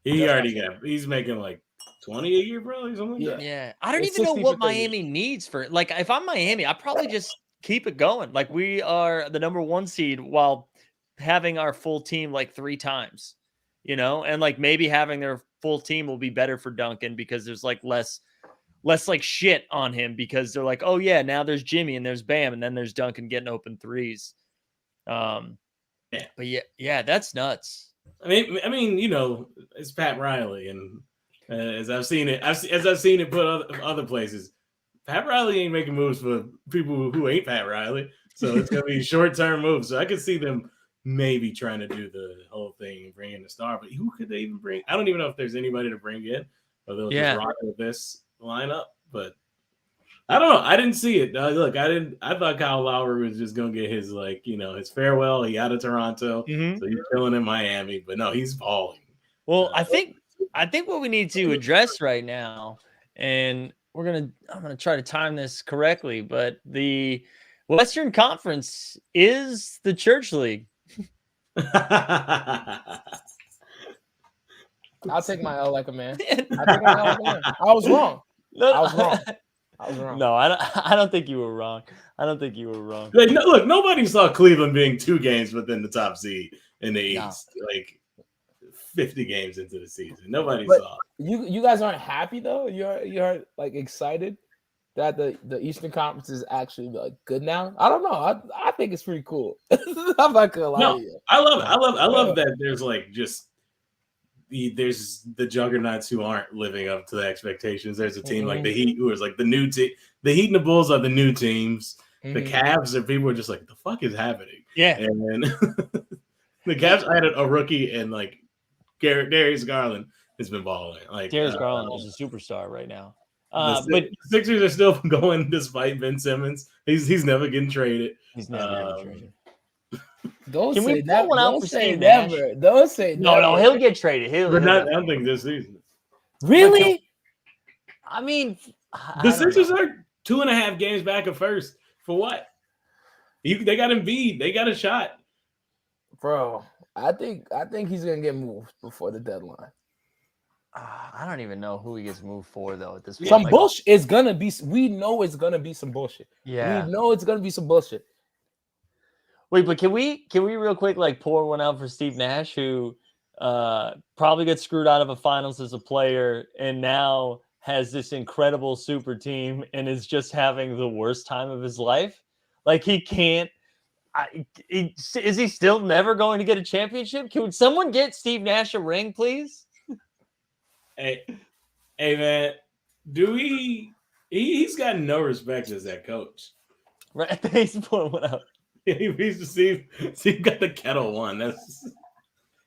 He already got. He's making like 20 a year, probably something like that. Yeah. I don't even know what Miami needs for it. Like, if I'm Miami, I probably just keep it going. Like, we are the number 1 seed while having our full team like 3 times, and like maybe having their full team will be better for Duncan because there's like less like shit on him because they're like, oh yeah, now there's Jimmy and there's Bam and then there's Duncan getting open threes. But that's nuts. I mean, it's Pat Riley, and as I've seen it put other places, Pat Riley ain't making moves for people who ain't Pat Riley, so it's gonna be short-term moves. So I could see them maybe trying to do the whole thing and bring in a star, but who could they even bring? I don't even know if there's anybody to bring in, or they'll just rock with this lineup. But I don't know. I didn't see it. Look, I thought Kyle Lowry was just gonna get his his farewell. He out of Toronto, so he's chilling in Miami. But no, he's balling. Well, I think what we need to address right now, and I'm gonna try to time this correctly, but the Western Conference is the Church League. I'll take my L like a man. I was wrong. I was wrong. I was wrong. No, I don't think you were wrong. I don't think you were wrong. Like, no, look, nobody saw Cleveland being 2 games within the top seed in the No. East. Like 50 games into the season, nobody But saw. You guys aren't happy though. You're like excited that the Eastern Conference is actually like good now. I don't know. I think it's pretty cool. I'm not gonna lie No, to you. I love that. There's like just there's the juggernauts who aren't living up to the expectations. There's a team like the Heat who is like the new team. The Heat and the Bulls are the new teams. The Cavs are people are just like, the fuck is happening? Yeah. And the Cavs added a rookie and like Darius Garland has been balling. Like Darius Garland is a superstar right now. But But Sixers are still going despite Ben Simmons. He's never getting traded. he's never getting traded. Don't Can say we that. pull one out Don't for say Steve Nash? never. Don't say No, he'll get traded. But not, I don't think this season. Really? I mean, The Sixers are 2.5 games back at first. For what? They got Embiid. They got a shot. Bro, I think he's gonna get moved before the deadline. I don't even know who he gets moved for though at this point. Some bullshit is gonna be. We know it's gonna be some bullshit. Yeah. We know it's gonna be some bullshit. Wait, but can we real quick like pour one out for Steve Nash, who probably got screwed out of a finals as a player and now has this incredible super team and is just having the worst time of his life? Like he can't. Is he still never going to get a championship? Can someone get Steve Nash a ring, please? Hey, man, he's got no respect as that coach. Right, he's pouring one out. He's to see got the kettle one.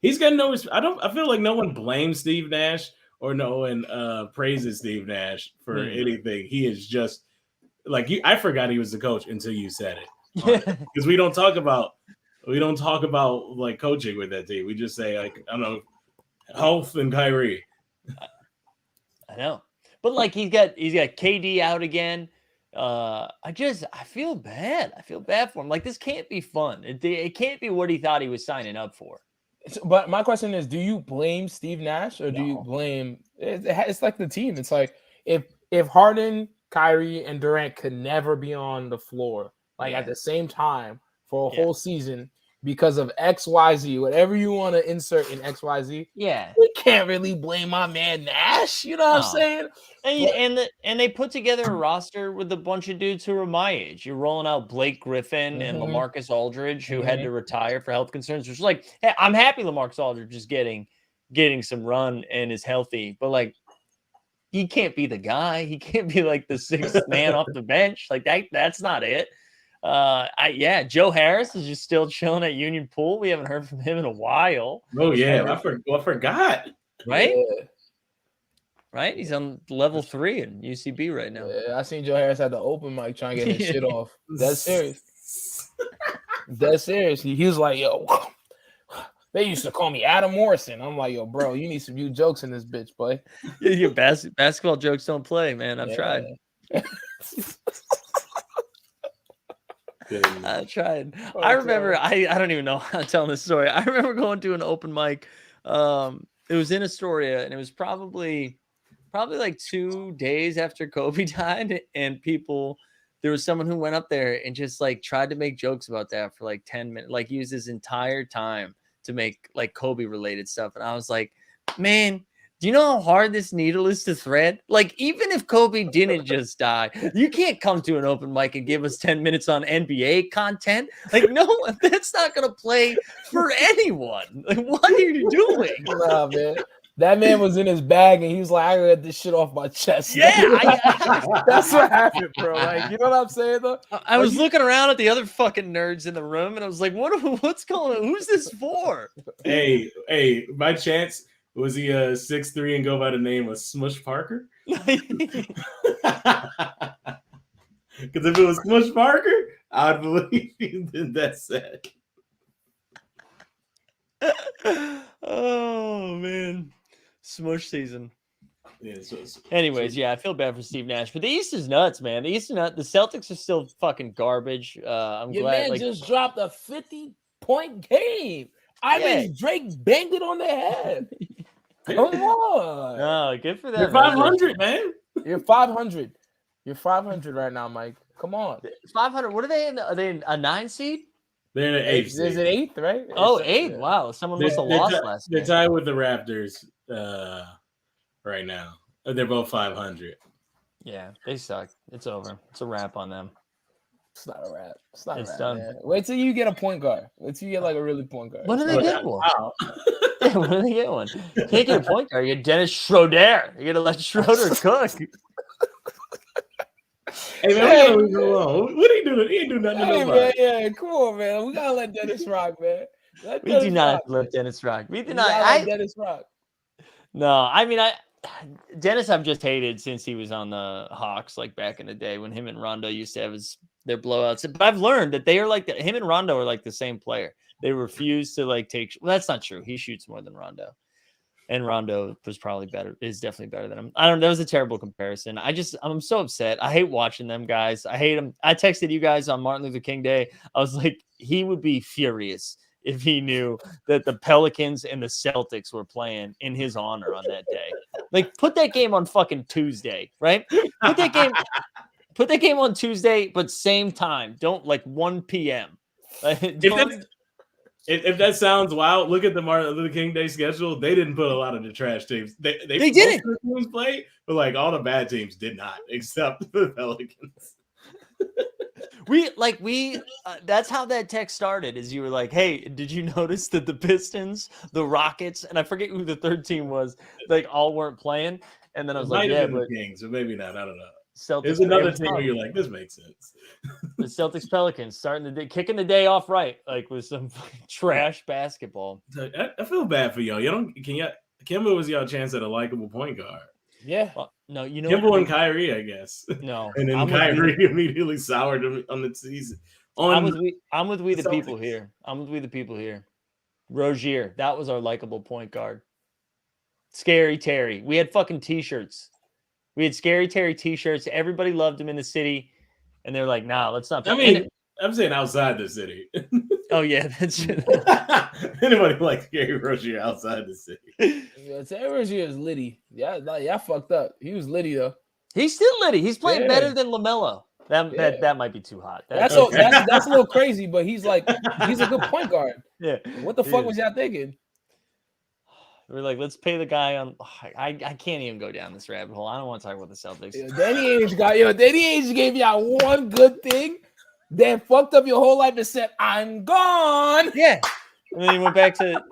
He's got no respect. I feel like no one blames Steve Nash or no one praises Steve Nash for anything. He is just like I forgot he was the coach until you said it. Because we don't talk about like coaching with that team. We just say like, I don't know, Health and Kyrie. I know, but like he's got KD out again. I feel bad. I feel bad for him. Like this can't be fun. It can't be what he thought he was signing up for. But my question is, do you blame Steve Nash or do you blame? It's like the team. It's like if Harden, Kyrie, and Durant could never be on the floor like at the same time for a whole season because of XYZ, whatever you want to insert in XYZ. Yeah, we can't really blame my man Nash. You know what I'm saying? And they put together a roster with a bunch of dudes who are my age. You're rolling out Blake Griffin and LaMarcus Aldridge, who had to retire for health concerns. Which is like, hey, I'm happy LaMarcus Aldridge is getting some run and is healthy, but like he can't be the guy. He can't be like the sixth man off the bench. Like that's not it. Joe Harris is just still chilling at Union Pool. We haven't heard from him in a while. Oh yeah, I forgot. Right? Yeah. Right? He's on level 3 in UCB right now. Yeah, I seen Joe Harris at the open mic trying to get his shit off. That's serious. That's serious. He was like, yo, they used to call me Adam Morrison. I'm like, yo, bro, you need some new jokes in this bitch, boy. Your basketball jokes don't play, man. I've tried. I tried. I remember. I don't even know how to tell this story. I remember going to an open mic. It was in Astoria, and it was probably like 2 days after Kobe died. And there was someone who went up there and just like tried to make jokes about that for like 10 minutes. Like used his entire time to make like Kobe related stuff. And I was like, man, do you know how hard this needle is to thread? Like, even if Kobe didn't just die, you can't come to an open mic and give us 10 minutes on NBA content. Like, no, that's not going to play for anyone. Like, what are you doing? Nah, man. That man was in his bag and he was like, I gotta get this shit off my chest. Yeah. That's what happened, bro. Like, you know what I'm saying, though? I was looking around at the other fucking nerds in the room and I was like, what's going on? Who's this for? Hey, by chance, was he 6'3" and go by the name of Smush Parker? Because if it was Smush Parker, I'd believe he did that set. Oh man, Smush season. Yeah. Anyways, I feel bad for Steve Nash, but the East is nuts, man. The East is nuts. The Celtics are still fucking garbage. I'm Your glad. Man just dropped a 50-point game. I mean, Drake banged it on the head. Come on. No, good for that. You're 500, man. You're 500. You're 500 right now, Mike. Come on. 500. What are they in? Are they in a 9 seed? They're in the eighth. Is it 8th, right? Oh, It's, 8th. Wow. Someone must have They're lost ti- last They're night. tied with the Raptors right now. They're both 500. Yeah, they suck. It's over. It's a wrap on them. It's not a wrap. It's not It's a wrap, done. man. Wait till you get a point guard. Wait till you get like a really point guard. When do they get one? Wow. Yeah, when do they get one? You can't get a point guard. You get Dennis Schroeder. You got to let Schroeder cook. Hey man, we gotta leave him alone. What are you doing? He ain't doing nothing to Hey, nobody. man, yeah, come on, man. We gotta let Dennis rock, man. Let We Dennis do not rock, let man. Dennis rock. We do We not. gotta let Dennis rock. No, I mean, Dennis I've just hated since he was on the Hawks, like back in the day when him and Rondo used to have their blowouts. But I've learned that they are like him and Rondo are like the same player. They refuse to like take. Well, that's not true. He shoots more than Rondo, and Rondo was probably better. Is definitely better than him. I don't. That was a terrible comparison. I'm so upset. I hate watching them guys. I hate them. I texted you guys on Martin Luther King Day. I was like, he would be furious if he knew that the Pelicans and the Celtics were playing in his honor on that day. Like, put that game on fucking Tuesday, right? Put that game on Tuesday, but same time. Don't like 1 p.m. If that sounds wild, look at the Martin Luther King Day schedule. They didn't put a lot of the trash teams. They didn't. Most of the teams played, but like all the bad teams did not, except the Pelicans. That's how that text started. Is you were like, hey, did you notice that the Pistons, the Rockets, and I forget who the third team was, like all weren't playing? And then I was like, yeah, but the Kings, but maybe not. I don't know. Celtics. There's another team where you're like, this makes sense. The Celtics Pelicans starting the day, kicking the day off right, like with some trash basketball. I feel bad for y'all. Kimba was y'all chance at a likable point guard. Yeah. Well, no, you know, Kimba and Kyrie, I guess. No, and then Kyrie immediately soured him on the season. I'm with we the people here. I'm with we the people here. Rozier, that was our likable point guard. Scary Terry. We had fucking t-shirts. We had Scary Terry t-shirts. Everybody loved him in the city. And they're like, nah, let's not. I mean, I'm saying outside the city. Oh, yeah. That's anybody like Gary Rozier outside the city. Yeah, Terry Rozier is litty. Yeah, fucked up. He was litty though. He's still litty. He's playing better than LaMelo. That might be too hot. That's a little crazy, but he's a good point guard. Yeah. What the fuck was y'all thinking? We're like, let's pay the guy on. I can't even go down this rabbit hole. I don't want to talk about the Celtics. Danny Ainge gave y'all one good thing, then fucked up your whole life and said, "I'm gone." Yeah, and then he went back to.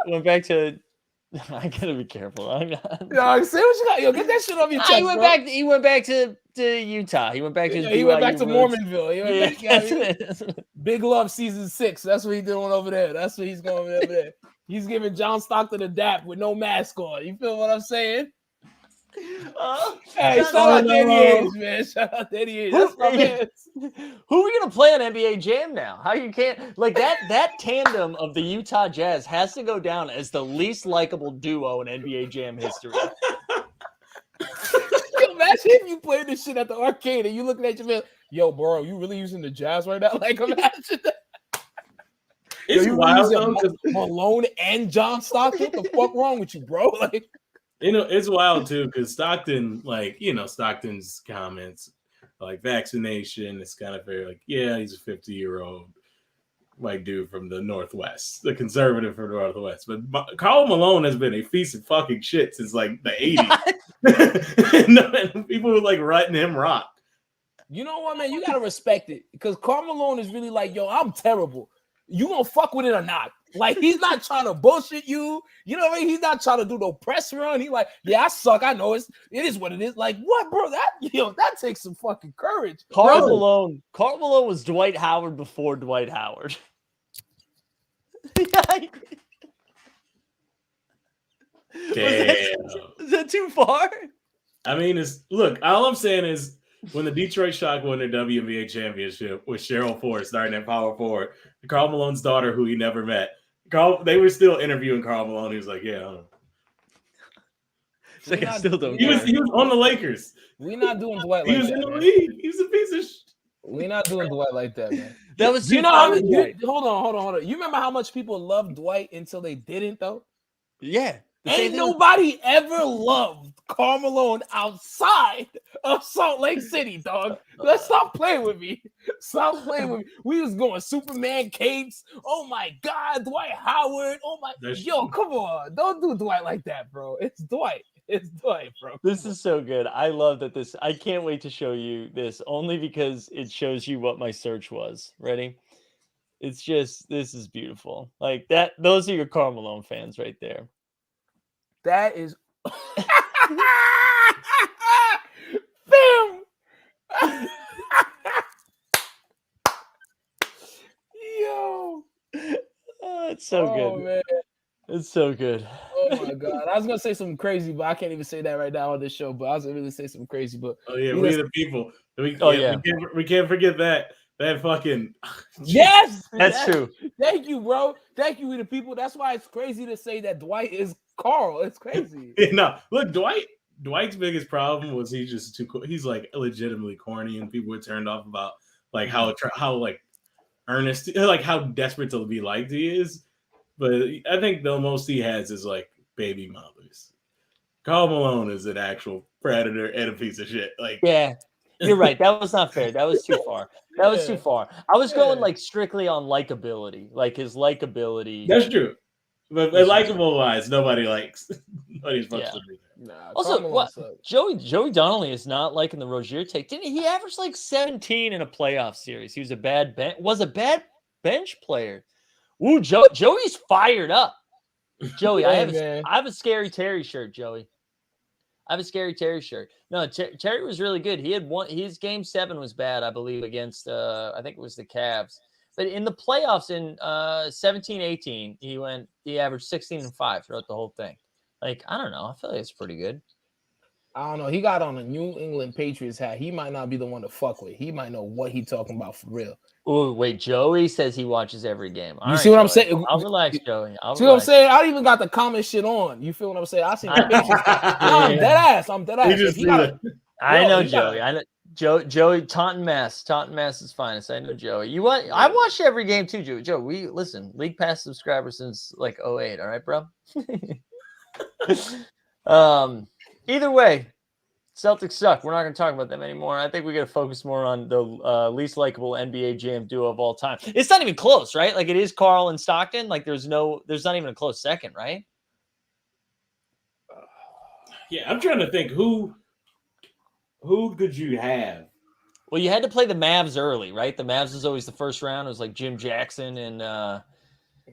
I gotta be careful. Say what you got. Yo, get that shit off your chest. He went back to Utah. He went back to. He went back to Mormonville. He went back, Big Love season 6. That's what he's doing over there. That's what he's going over there. He's giving John Stockton a dap with no mask on. You feel what I'm saying? Hey, shout out Danny Ainge, man. Shout out Danny Ainge. That's my man. Who are we gonna play on NBA Jam now? How you can't like that tandem of the Utah Jazz has to go down as the least likable duo in NBA Jam history. Yo, imagine if you played this shit at the arcade and you looking at your man, yo, bro, you really using the Jazz right now? Like, imagine that. It's wild though. Malone and John Stockton. What the fuck wrong with you, bro? Like, it's wild too because Stockton, Stockton's comments, like vaccination, it's kind of very like, yeah, he's a 50-year-old white dude from the Northwest, the conservative from the Northwest. But Karl Malone has been a piece of fucking shit since like the 80s. And people were like writing him rock. You know what, man? You gotta respect it because Karl Malone is really like, yo, I'm terrible. You gonna fuck with it or not? Like, he's not trying to bullshit you. You know what I mean? He's not trying to do no press run. He like, yeah, I suck. I know it is what it is. Like, what, bro? That takes some fucking courage. Karl Malone was Dwight Howard before Dwight Howard. Damn. Is that too far? I mean, all I'm saying is when the Detroit Shock won their WNBA championship with Cheryl Ford starting at power forward, Karl Malone's daughter, who he never met, they were still interviewing Karl Malone. He was like, yeah, I don't know. It's like, I still don't he was on the Lakers. We're not doing Dwight like that. He was in the league. He was a piece of shit. We're not doing Dwight like that, man. That was hold on. You remember how much people loved Dwight until they didn't, though? Yeah. Ain't nobody ever loved Karl Malone outside of Salt Lake City, dog. Let's stop playing with me. Stop playing with me. We was going Superman capes. Oh my God, Dwight Howard. Oh my, yo, come on. Don't do Dwight like that, bro. It's Dwight. It's Dwight, bro. This is so good. I love that this. I can't wait to show you this only because it shows you what my search was. Ready? It's just, this is beautiful. Like that. Those are your Karl Malone fans right there. That is. Bam! Yo. Oh, it's so good. Man. It's so good. Oh my God. I was gonna say something crazy, but I can't even say that right now on this show. But I was gonna really say something crazy. But oh yeah, we the people. We can't forget that fucking yes, that's true. Thank you, bro. Thank you, we the people. That's why it's crazy to say that Dwight is Karl. It's crazy. No, look, Dwight's biggest problem was he's just too cool. He's like legitimately corny, and people were turned off about like how like earnest, like how desperate to be liked he is. But I think the most he has is like baby mothers. Karl Malone is an actual predator and a piece of shit. Like, yeah, you're right. That was not fair. That was too far. That was too far. I was going like strictly on likability, like his likability. That's true. But likable wise, nobody likes. Nobody's supposed to be there. Nah, also, what Joey Donnelly is not liking the Rozier take. Didn't he average like 17 in a playoff series? He was a bad bench player. Ooh, Joey's fired up. Joey, I have a Scary Terry shirt, Joey. I have a Scary Terry shirt. No, Terry was really good. He had his game 7 was bad, I believe, against I think it was the Cavs. But in the playoffs in 17-18, he averaged 16 and 5 throughout the whole thing. Like, I don't know. I feel like it's pretty good. I don't know. He got on a New England Patriots hat. He might not be the one to fuck with. He might know what he talking about for real. Oh, wait. Joey says he watches every game. You see what I'm saying? I'll relax, Joey. See what I'm saying? I don't even got the comment shit on. You feel what I'm saying? I see the pictures. I'm dead ass. I know Joey. I know Joey. Taunton Mass is finest. I know Joey. I watch every game too, Joey. Joe, we listen. League Pass subscriber since like 08. All right, bro. Either way, Celtics suck. We're not going to talk about them anymore. I think we got to focus more on the least likable NBA Jam duo of all time. It's not even close, right? Like it is Karl and Stockton. Like there's not even a close second, right? Yeah, I'm trying to think who could you have? Well, you had to play the Mavs early, right? The Mavs was always the first round. It was like Jim Jackson and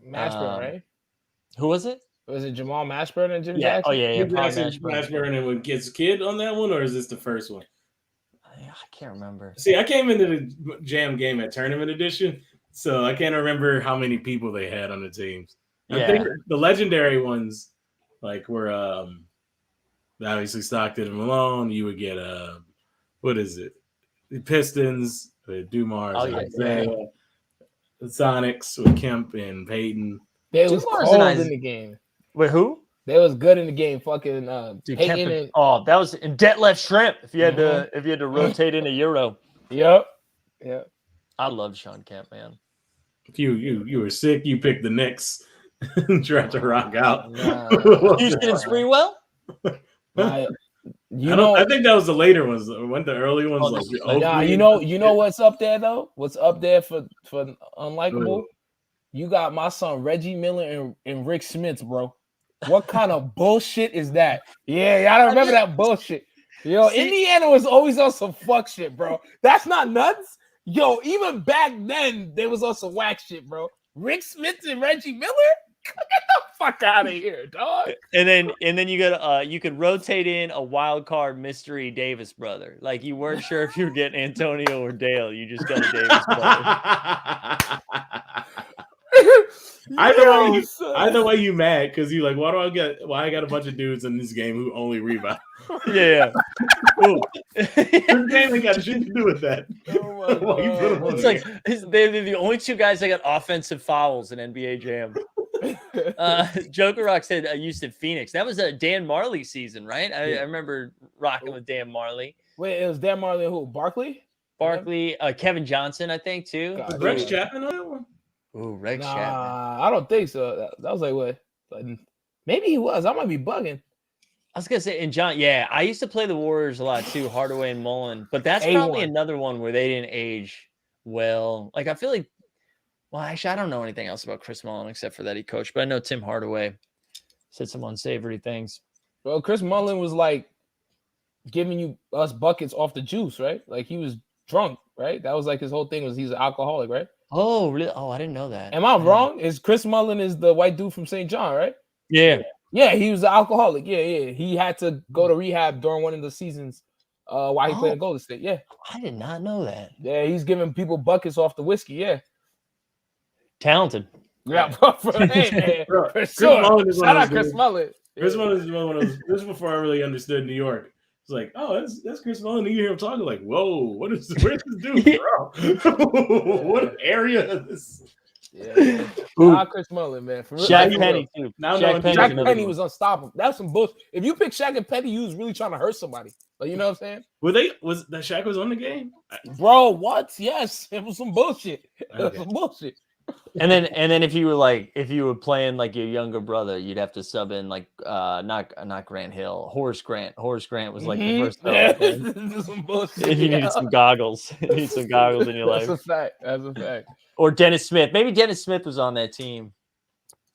Mashburn, right? Who was it? Was it Jamal Mashburn and Jim Jackson? Oh, yeah. Mashburn and when Gets Kid on that one, or is this the first one? I can't remember. See, I came into the Jam game at Tournament Edition, so I can't remember how many people they had on the teams. I think the legendary ones, like, were obviously Stockton and Malone. You would get, what is it? The Pistons, with Dumars, Isaiah, the Sonics with Kemp and Payton. They was cold in the game. Wait, who? They was good in the game. Fucking Payton and that was in Detlef Shrimp. If you had to rotate in a Euro. Yep. I love Sean Kemp, man. You were sick. You picked the Knicks. Tried to rock out. Houston and Sprewell. I think that was the later ones. When the early ones, you know what's up there though? What's up there for unlikable? You got my son Reggie Miller and Rick Smith, bro. What kind of bullshit is that? Yeah, I don't remember that bullshit. Yo, Indiana was always on some fuck shit, bro. That's not nuts. Yo, even back then, there was on some whack shit, bro. Rick Smith and Reggie Miller? Get the fuck out of here, dog. And then you got you could rotate in a wild card mystery Davis brother. Like you weren't sure if you were getting Antonio or Dale. You just got a Davis brother. Either way you mad because you like, why I got a bunch of dudes in this game who only rebound. Yeah. This game ain't got shit to do with that. It's like they're the only two guys that got offensive fouls in NBA Jam. Joker Rock said I used to Phoenix. That was a Dan Marley season, right? I remember rocking with Dan Marley. Wait, it was Dan Marley and who? Barkley, Kevin Johnson, I think too. Rex Chapman on that one. Ooh, Rex Chapman. I don't think so. That was like what? Maybe he was. I might be bugging. I was gonna say, and John, yeah, I used to play the Warriors a lot too, Hardaway and Mullen, but that's probably A1. another one where they didn't age well. Like I feel like, well, actually, I don't know anything else about Chris Mullen except for that he coached, but I know Tim Hardaway said some unsavory things. Well, Chris Mullen was like giving us buckets off the juice, right? Like he was drunk, right? That was like his whole thing was he's an alcoholic, right? Oh, really? Oh, I didn't know that. Am I wrong? Is Chris Mullen is the white dude from St. John, right? Yeah. Yeah, he was an alcoholic. Yeah. He had to go to rehab during one of the seasons while he played in Golden State. Yeah. I did not know that. Yeah, he's giving people buckets off the whiskey. Yeah. Talented. Yeah, hey, Bro, for sure. Shout out Chris dudes. Mullen. Chris Mullen is one of those. This is before I really understood New York. It's like, oh, that's Chris Mullen. You hear him talking like, whoa, where's this dude from? What area is this? Yeah, shout Chris Mullen, man. For real. Shaq Penny too. Shaq Penny was unstoppable. That's some bullshit. If you pick Shaq and Penny, you was really trying to hurt somebody. Like, you know what I'm saying? Was that Shaq was on the game? Bro, what? Yes, it was some bullshit. It was Okay. some bullshit. And then if you were playing like your younger brother, you'd have to sub in like not Grant Hill, Horace Grant. Horace Grant was like the first Some bullshit. if you needed some goggles. You need some goggles in your life. That's a fact. That's a fact. Or Dennis Smith. Maybe Dennis Smith was on that team.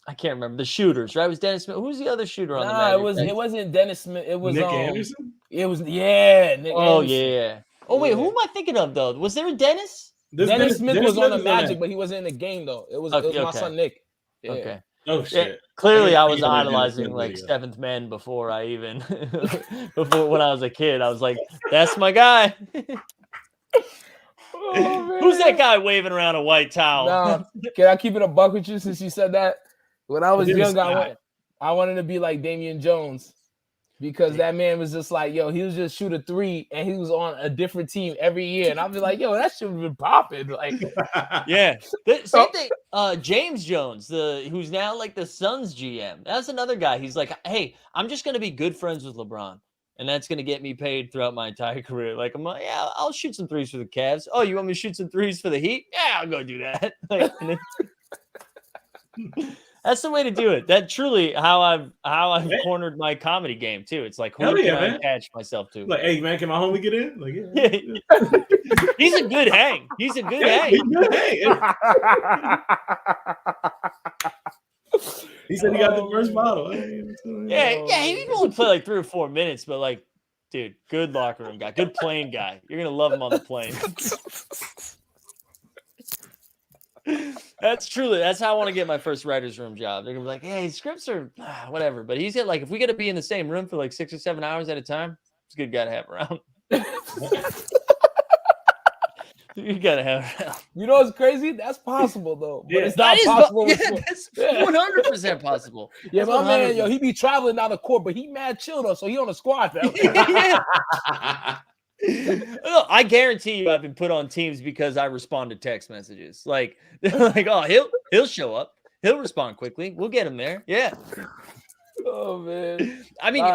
I can't remember. The shooters, right? It was Dennis Smith. Who's the other shooter on the Magic? It wasn't Dennis Smith. It was Nick Anderson? It was Nick Anderson. Yeah. Oh wait, who am I thinking of though? Was there a Dennis? Dennis Smith was on the Magic, but he wasn't in the game though. It was my son Nick. Yeah. Okay. Oh shit. Yeah, clearly, I was Yeah, idolizing yeah, like yeah. Seventh Men before I even before when I was a kid. I was like, "That's my guy." Oh, Who's that guy waving around a white towel? Nah, can I keep it a buck with you since you said that? When I was Dennis young, Scott. I wanted to be like Damian Jones because that man was just like, yo, he was just shoot a three and he was on a different team every year. And I'd be like, yo, that should have been popping. Like, Yeah, same thing. James Jones, who's now like the Suns GM. That's another guy. He's like, hey, I'm just gonna be good friends with LeBron, and that's gonna get me paid throughout my entire career. Like, I'm like, yeah, I'll shoot some threes for the Cavs. Oh, you want me to shoot some threes for the Heat? Yeah, I'll go do that. Like, that's the way to do it. That truly how I've cornered my comedy game too. It's like, who can I attach myself to? Like, hey man, can my homie get in? Like, yeah. He's a good hang. He's a good hang. He said he got the first bottle. Yeah, he can only play like 3 or 4 minutes, but like, dude, good locker room guy, good plane guy. You're gonna love him on the plane. That's how I want to get my first writer's room job. They're gonna be like, hey, scripts are whatever, but he's got like, if we got to be in the same room for like 6 or 7 hours at a time, it's a good guy to have around. You gotta have around. You know what's crazy? That's possible though, but it's not That is possible. that's 100% possible. Yeah, That's my man, 100%. yo, he be traveling down the court, but he mad chill though, so he on the squad now. Look, I guarantee you, I've been put on teams because I respond to text messages. Like, like, oh, he'll show up, he'll respond quickly. We'll get him there. Yeah. Oh man. I mean,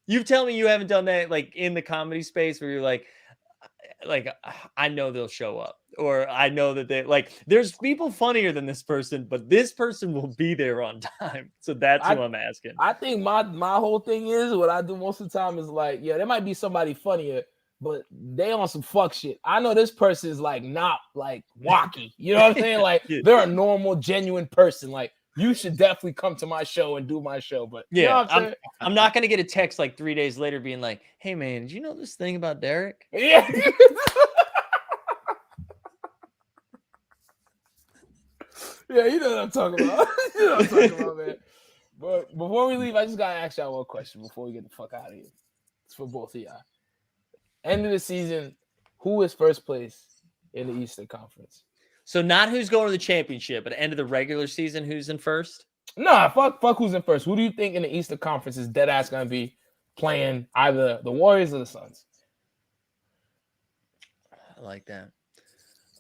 you tell me you haven't done that like in the comedy space where you're like, I know they'll show up, or I know that they like. There's people funnier than this person, but this person will be there on time. So that's who I'm asking. I think my whole thing is what I do most of the time is like, yeah, there might be somebody funnier, but they on some fuck shit. I know this person is like not like wacky. You know what I'm saying? Like they're a normal, genuine person. Like you should definitely come to my show and do my show. But yeah, you know what I'm saying? I'm not gonna get a text like 3 days later being like, "Hey man, did you know this thing about Derek?" Yeah. Yeah, you know what I'm talking about. You know what I'm talking about, man. But before we leave, I just gotta ask y'all one question before we get the fuck out of here. It's for both of y'all. End of the season, who is first place in the Eastern Conference? So not who's going to the championship, but at the end of the regular season, who's in first? Nah, fuck who's in first. Who do you think in the Eastern Conference is dead ass gonna be playing either the Warriors or the Suns? I like that.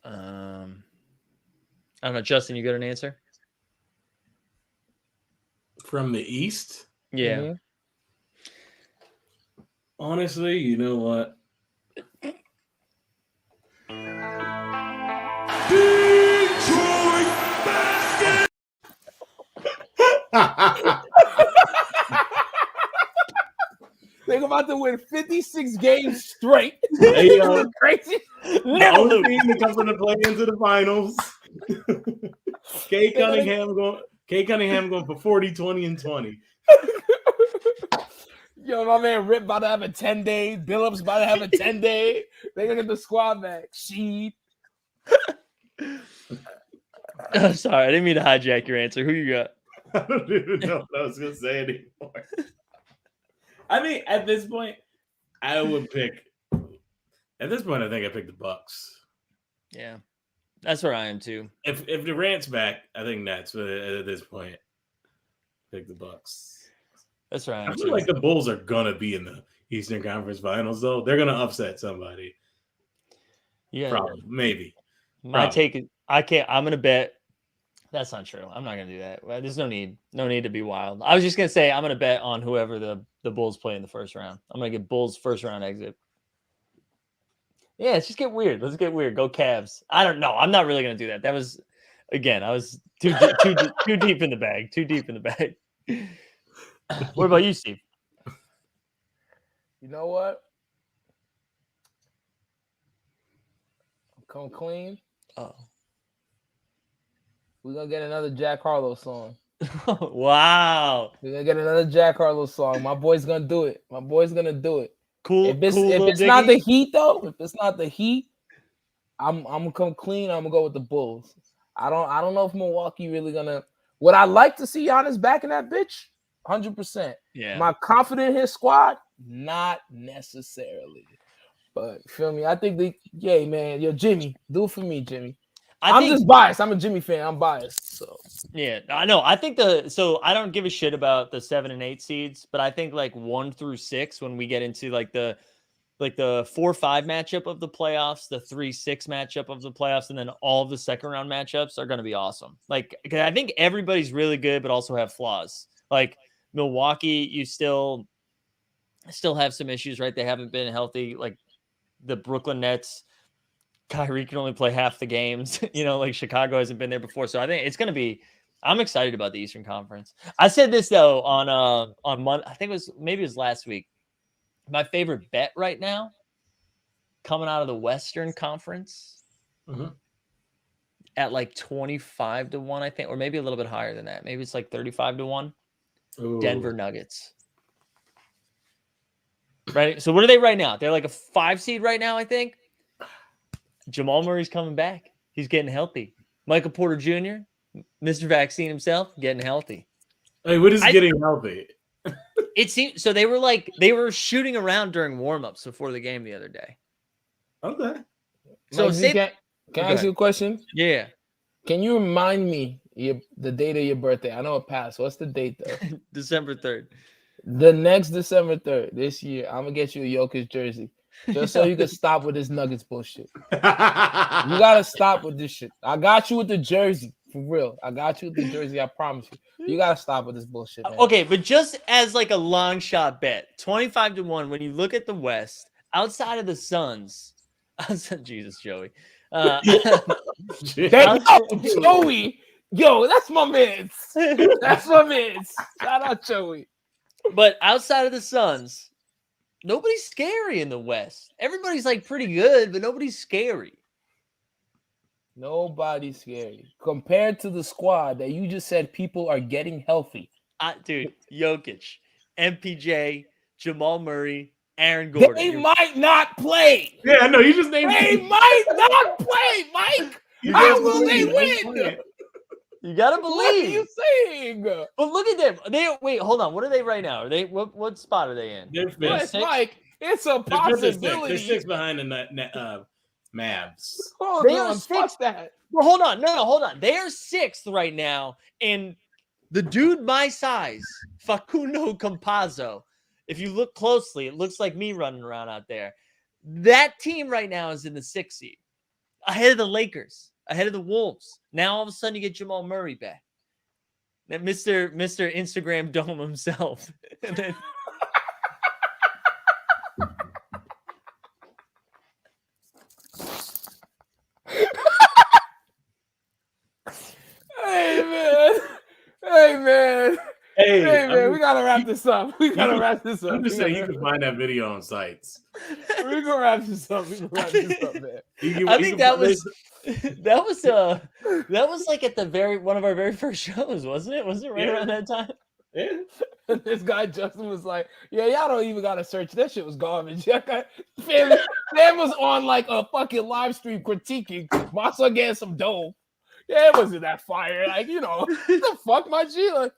I don't know, Justin, you got an answer? From the East? Yeah. Mm-hmm. Honestly, you know what? Detroit basket. about to win 56 games straight. Hey, yo, Crazy. the only team to come from the play into the finals. Kay Cunningham going for 40, 20, and 20. Yo, my man Rip about to have a 10-day. Billups about to have a 10-day. They're gonna get the squad back. Sheed. I'm sorry, I didn't mean to hijack your answer. Who you got? I don't even know what I was gonna say anymore. I mean, at this point, I would pick. At this point, I think I pick the Bucks. Yeah, that's where I am too. If Durant's back, I think Nets. But at this point, pick the Bucks. That's where I am I feel too. like the Bulls are gonna be in the Eastern Conference Finals, though. They're gonna upset somebody. Yeah, Probably, maybe. my take is I can't. I'm gonna bet. That's not true. I'm not gonna do that. There's no need to be wild. I was just gonna say I'm gonna bet on whoever the Bulls play in the first round. I'm gonna get Bulls first round exit. Yeah, let's just get weird. Let's get weird. Go Cavs. I don't know. I'm not really gonna do that. That was, again, I was too deep in the bag. Too deep in the bag. What about you, Steve? You know what? Come clean. Oh, We're gonna get another Jack Harlow song. wow. We're gonna get another Jack Harlow song. My boy's gonna do it. My boy's gonna do it. Cool. If it's Lil not the Dicky. Heat though, if it's not the Heat, I'm gonna come clean. I'm gonna go with the Bulls. I don't know if Milwaukee really gonna. Would I like to see Giannis back in that bitch? 100%. Yeah. Am I confident in his squad? Not necessarily. But feel me? I think man. Yo, Jimmy, do it for me, Jimmy. I'm just biased. I'm a Jimmy fan. I'm biased. So yeah, I know. I think so I don't give a shit about the 7 and 8 seeds, but I think like 1 through 6, when we get into like the 4-5 matchup of the playoffs, the 3-6 matchup of the playoffs, and then all of the second round matchups are going to be awesome. Like, cause I think everybody's really good, but also have flaws. Like Milwaukee, you still have some issues, right? They haven't been healthy. Like the Brooklyn Nets, Kyrie can only play half the games. Like Chicago hasn't been there before. So I think it's going to be. I'm excited about the Eastern Conference. I said this though on Monday. I think it was last week. My favorite bet right now, coming out of the Western Conference, at like 25-1, I think, or maybe a little bit higher than that. Maybe it's like 35-1. Ooh. Denver Nuggets. Right. So what are they right now? They're like a 5 seed right now, I think. Jamal Murray's coming back. He's getting healthy. Michael Porter Jr., Mr. Vaccine himself, getting healthy. Hey, what is getting healthy? It seemed so they were shooting around during warm-ups before the game the other day. Okay. So can I ask you a question? Yeah. Can you remind me the date of your birthday? I know it passed. What's the date though? December 3rd. The next December 3rd this year, I'm gonna get you a Jokic jersey. Just so you can stop with this Nuggets bullshit. You gotta stop with this shit. I got you with the jersey. For real. I got you with the jersey, I promise you. You gotta stop with this bullshit, man. Okay, but just as like a long shot bet, 25-1, when you look at the West, outside of the Suns, Jesus, Joey. Joey. Yo, that's my man. That's my man. Shout out Joey. But outside of the Suns, nobody's scary in the West. Everybody's like pretty good, but nobody's scary. Nobody's scary compared to the squad that you just said people are getting healthy. Dude, Jokic, MPJ, Jamal Murray, Aaron Gordon. They might not play. Yeah, I know. You just named They might not play, Mike. How will they win? You gotta believe. What are you saying? But look at them. Wait, hold on. What are they right now? Are they what spot are they in? They're fifth. Mike, it's a possibility. They're 6 behind the Mavs. They are 6. That. Well, hold on. No, hold on. They are 6th right now, and the dude my size, Facundo Campazzo. If you look closely, it looks like me running around out there. That team right now is in the 6th seed, ahead of the Lakers, ahead of the Wolves. Now all of a sudden you get Jamal Murray back, that Mr. Instagram Dome himself. And then Hey man, we gotta wrap this up. We gotta wrap this up. I'm just saying you can find that video on sites. We're gonna wrap this up. Man. I think that was like at the one of our very first shows, wasn't it? Wasn't it right around that time? Yeah. This guy Justin was like, "Yeah, y'all don't even gotta search. That shit was garbage." Fam was on like a fucking live stream critiquing my son getting some dough. Yeah, it wasn't that fire. Like, what the fuck, my G? Like,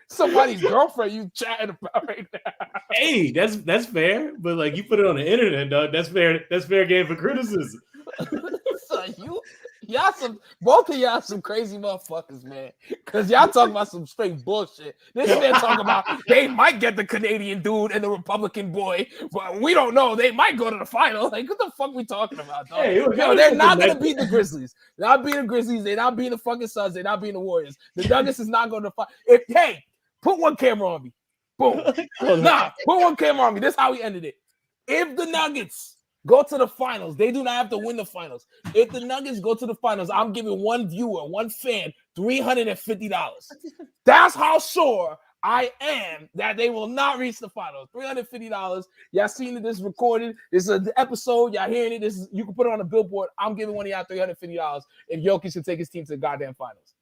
somebody's girlfriend you chatting about right now. Hey, that's fair, but like you put it on the internet, dog. That's fair. That's fair game for criticism. So both of y'all some crazy motherfuckers, man. Because y'all talking about some straight bullshit. This man talking about they might get the Canadian dude and the Republican boy, but we don't know. They might go to the final. Like, what the fuck we talking about, dog? Hey, they're not gonna beat the Grizzlies. They're not beating the Grizzlies. They're not beating the fucking Suns. They're not beating the Warriors. The Nuggets is not going to fight. Put one camera on me. Boom. Put one camera on me. This is how we ended it. If the Nuggets go to the finals, they do not have to win the finals. If the Nuggets go to the finals, I'm giving one viewer, one fan, $350. That's how sure I am that they will not reach the finals. $350. Y'all seen it. This is recorded. This is an episode. Y'all hearing it. You can put it on a billboard. I'm giving one of y'all $350 if Jokic can take his team to the goddamn finals.